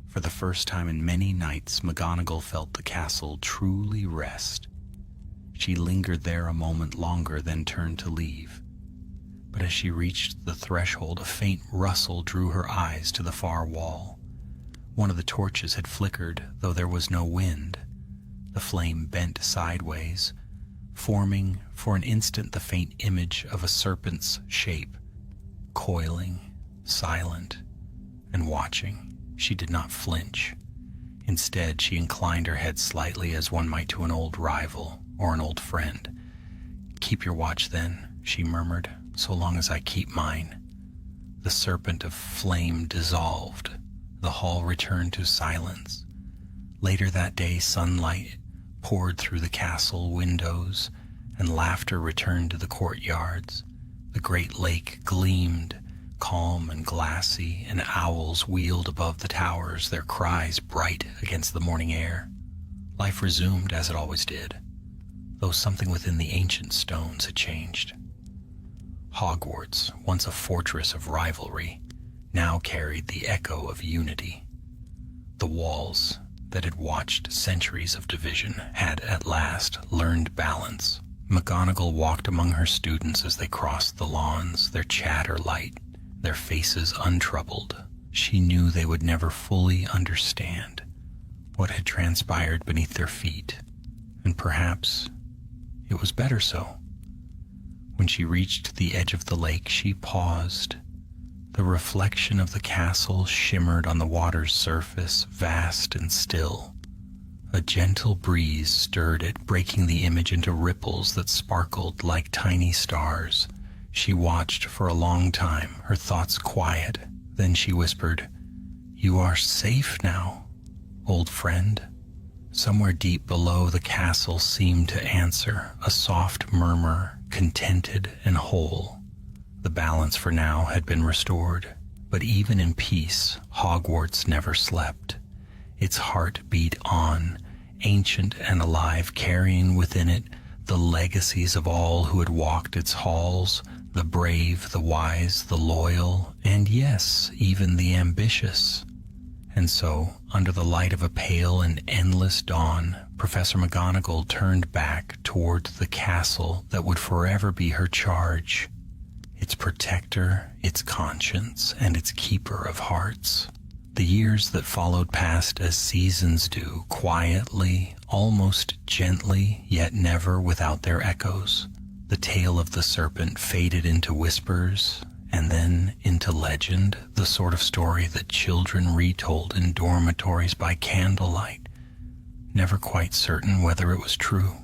For the first time in many nights, McGonagall felt the castle truly rest. She lingered there a moment longer, then turned to leave. But as she reached the threshold, a faint rustle drew her eyes to the far wall. One of the torches had flickered, though there was no wind. The flame bent sideways, forming for an instant the faint image of a serpent's shape, coiling, silent, and watching. She did not flinch. Instead, she inclined her head slightly as one might to an old rival or an old friend. "Keep your watch then," she murmured, "so long as I keep mine." The serpent of flame dissolved. The hall returned to silence. Later that day, sunlight poured through the castle windows, and laughter returned to the courtyards. The great lake gleamed, calm and glassy, and owls wheeled above the towers, their cries bright against the morning air. Life resumed as it always did, though something within the ancient stones had changed. Hogwarts, once a fortress of rivalry, now carried the echo of unity. The walls that had watched centuries of division had at last learned balance. McGonagall walked among her students as they crossed the lawns, their chatter light, their faces untroubled. She knew they would never fully understand what had transpired beneath their feet, and perhaps it was better so. When she reached the edge of the lake, she paused. The reflection of the castle shimmered on the water's surface, vast and still. A gentle breeze stirred it, breaking the image into ripples that sparkled like tiny stars. She watched for a long time, her thoughts quiet. Then she whispered, "You are safe now, old friend." Somewhere deep below the castle seemed to answer a soft murmur, contented and whole. The balance for now had been restored, but even in peace, Hogwarts never slept. Its heart beat on, ancient and alive, carrying within it the legacies of all who had walked its halls, the brave, the wise, the loyal, and yes, even the ambitious. And so, under the light of a pale and endless dawn, Professor McGonagall turned back toward the castle that would forever be her charge, its protector, its conscience, and its keeper of hearts. The years that followed passed as seasons do, quietly, almost gently, yet never without their echoes. The tale of the serpent faded into whispers, and then into legend, the sort of story that children retold in dormitories by candlelight, never quite certain whether it was true.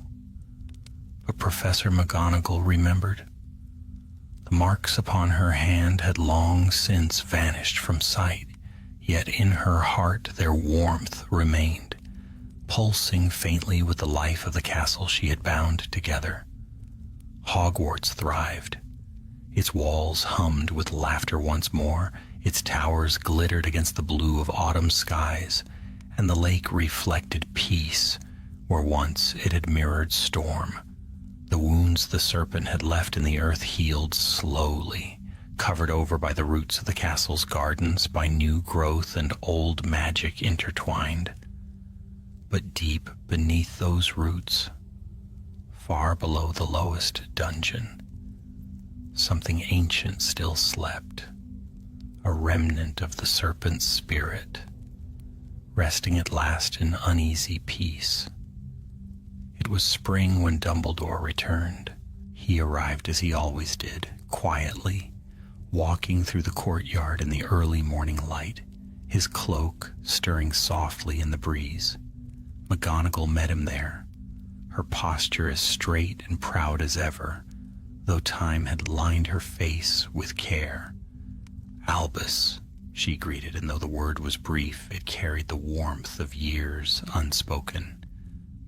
But Professor McGonagall remembered. The marks upon her hand had long since vanished from sight, yet in her heart their warmth remained, pulsing faintly with the life of the castle she had bound together. Hogwarts thrived. Its walls hummed with laughter once more, its towers glittered against the blue of autumn skies, and the lake reflected peace where once it had mirrored storm. The wounds the serpent had left in the earth healed slowly, covered over by the roots of the castle's gardens, by new growth and old magic intertwined. But deep beneath those roots, far below the lowest dungeon, something ancient still slept, a remnant of the serpent's spirit, resting at last in uneasy peace. It was spring when Dumbledore returned. He arrived as he always did, quietly, walking through the courtyard in the early morning light, his cloak stirring softly in the breeze. McGonagall met him there, her posture as straight and proud as ever, though time had lined her face with care. "Albus," she greeted, and though the word was brief, it carried the warmth of years unspoken.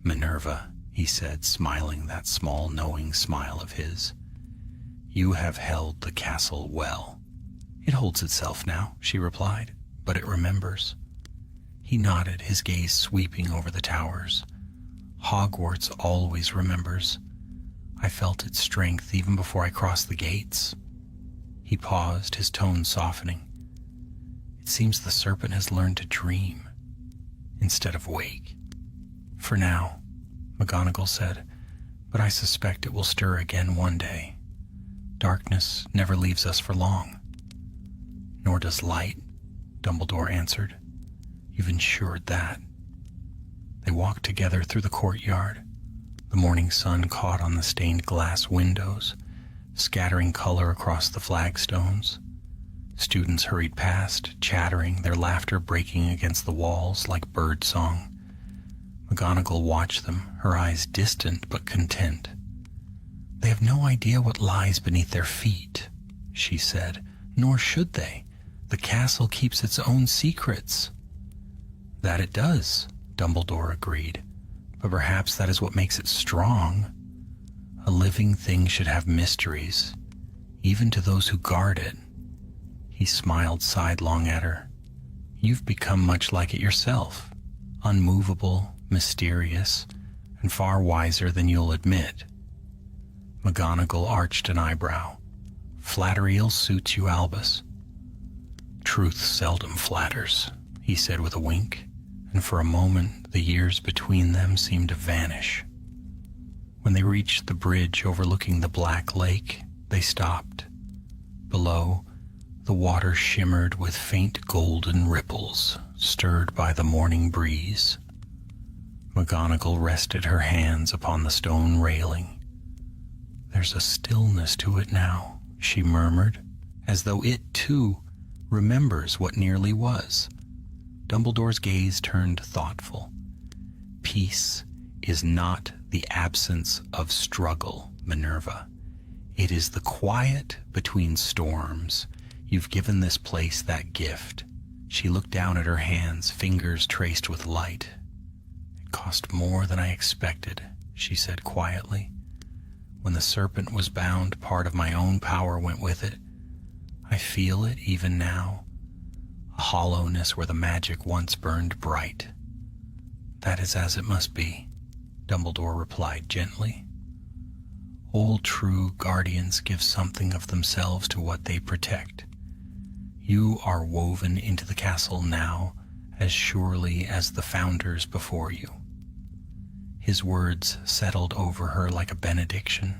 "Minerva," he said, smiling that small, knowing smile of his, "you have held the castle well." "It holds itself now," she replied, "but it remembers." He nodded, his gaze sweeping over the towers. "Hogwarts always remembers. I felt its strength even before I crossed the gates." He paused, his tone softening. "It seems the serpent has learned to dream instead of wake." "For now," McGonagall said, "but I suspect it will stir again one day. Darkness never leaves us for long." "Nor does light," Dumbledore answered. "You've ensured that." They walked together through the courtyard. The morning sun caught on the stained glass windows, scattering color across the flagstones. Students hurried past, chattering, their laughter breaking against the walls like bird song. McGonagall watched them, her eyes distant but content. "They have no idea what lies beneath their feet," she said, "nor should they. The castle keeps its own secrets." "That it does," Dumbledore agreed, "but perhaps that is what makes it strong. A living thing should have mysteries, even to those who guard it." He smiled sidelong at her. "You've become much like it yourself, unmovable, mysterious, and far wiser than you'll admit." McGonagall arched an eyebrow. "Flattery ill suits you, Albus." "Truth seldom flatters," he said with a wink, and for a moment the years between them seemed to vanish. When they reached the bridge overlooking the Black Lake, they stopped. Below, the water shimmered with faint golden ripples, stirred by the morning breeze. McGonagall rested her hands upon the stone railing. "There's a stillness to it now," she murmured, "as though it, too, remembers what nearly was." Dumbledore's gaze turned thoughtful. "Peace is not the absence of struggle, Minerva. It is the quiet between storms. You've given this place that gift. She looked down at her hands, fingers traced with light. "It cost more than I expected," she said quietly. "When the serpent was bound, part of my own power went with it. I feel it even now, a hollowness where the magic once burned bright." "That is as it must be," Dumbledore replied gently. "All true guardians give something of themselves to what they protect. You are woven into the castle now as surely as the founders before you." His words settled over her like a benediction.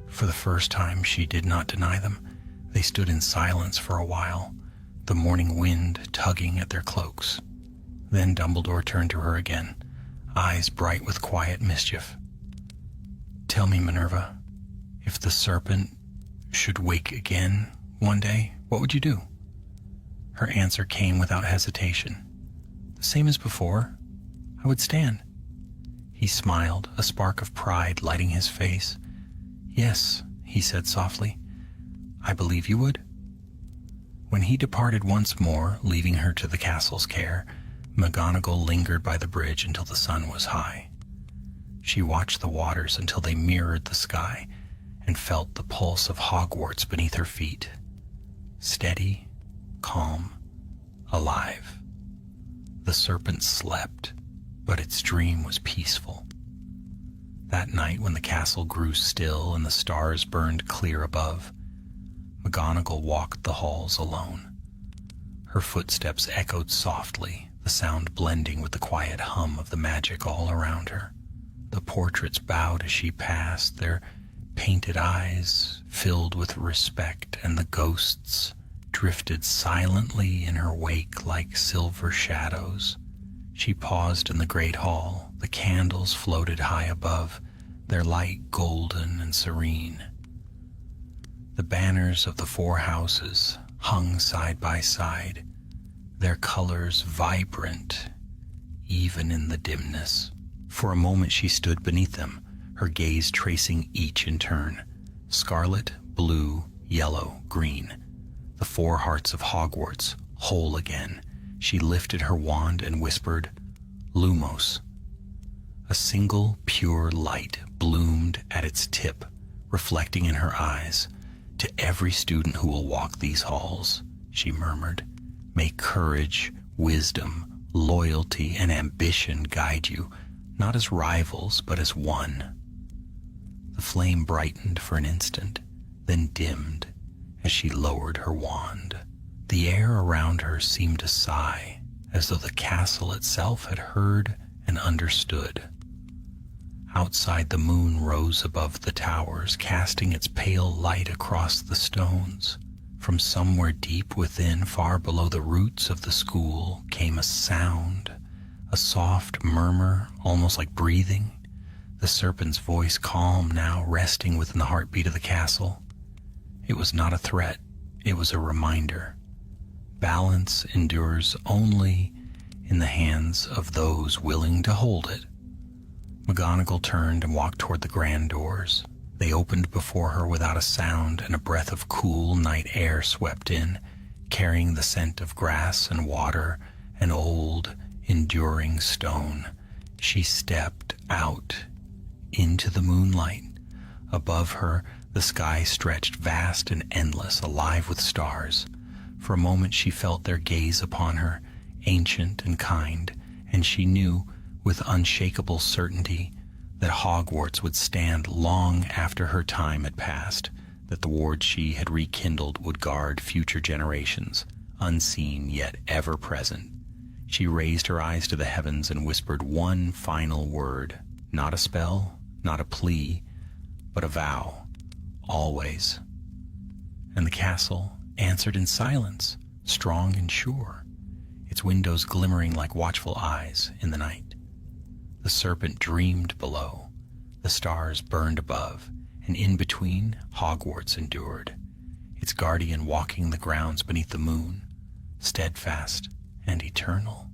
For the first time, she did not deny them. They stood in silence for a while, the morning wind tugging at their cloaks. Then Dumbledore turned to her again, eyes bright with quiet mischief. "Tell me, Minerva, if the serpent should wake again one day, what would you do?" Her answer came without hesitation. "The same as before. I would stand." He smiled, a spark of pride lighting his face. "Yes," he said softly, "I believe you would." When he departed once more, leaving her to the castle's care, McGonagall lingered by the bridge until the sun was high. She watched the waters until they mirrored the sky and felt the pulse of Hogwarts beneath her feet. Steady, calm, alive. The serpent slept, but its dream was peaceful. That night, when the castle grew still and the stars burned clear above, McGonagall walked the halls alone. Her footsteps echoed softly, the sound blending with the quiet hum of the magic all around her. The portraits bowed as she passed, their painted eyes filled with respect, and the ghosts drifted silently in her wake like silver shadows. She paused in the great hall. The candles floated high above, their light golden and serene. The banners of the 4 houses hung side by side, their colors vibrant even in the dimness. For a moment she stood beneath them, her gaze tracing each in turn. Scarlet, blue, yellow, green. The 4 hearts of Hogwarts, whole again. She lifted her wand and whispered, "Lumos." A single pure light bloomed at its tip, reflecting in her eyes. "To every student who will walk these halls," she murmured, "may courage, wisdom, loyalty, and ambition guide you, not as rivals, but as one." The flame brightened for an instant, then dimmed as she lowered her wand. The air around her seemed to sigh, as though the castle itself had heard and understood. Outside, the moon rose above the towers, casting its pale light across the stones. From somewhere deep within, far below the roots of the school, came a sound, a soft murmur, almost like breathing. The serpent's voice, calm now, resting within the heartbeat of the castle. It was not a threat, it was a reminder. Balance endures only in the hands of those willing to hold it. McGonagall turned and walked toward the grand doors. They opened before her without a sound, and a breath of cool night air swept in, carrying the scent of grass and water and old, enduring stone. She stepped out into the moonlight. Above her, the sky stretched vast and endless, alive with stars. For a moment she felt their gaze upon her, ancient and kind, and she knew with unshakable certainty that Hogwarts would stand long after her time had passed, that the ward she had rekindled would guard future generations, unseen yet ever present. She raised her eyes to the heavens and whispered one final word, not a spell, not a plea, but a vow, always. And the castle answered in silence, strong and sure, its windows glimmering like watchful eyes in the night. The serpent dreamed below, the stars burned above, and in between, Hogwarts endured, its guardian walking the grounds beneath the moon, steadfast and eternal.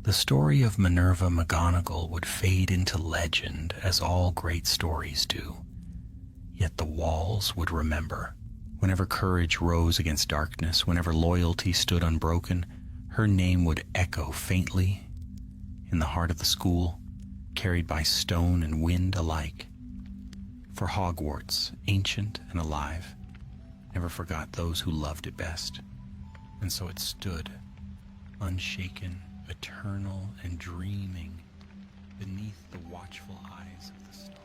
The story of Minerva McGonagall would fade into legend, as all great stories do. Yet the walls would remember. Whenever courage rose against darkness, whenever loyalty stood unbroken, Her name would echo faintly in the heart of the school, carried by stone and wind alike. For Hogwarts, ancient and alive, never forgot those who loved it best, and so it stood, unshaken, eternal, and dreaming beneath the watchful eyes of the stars.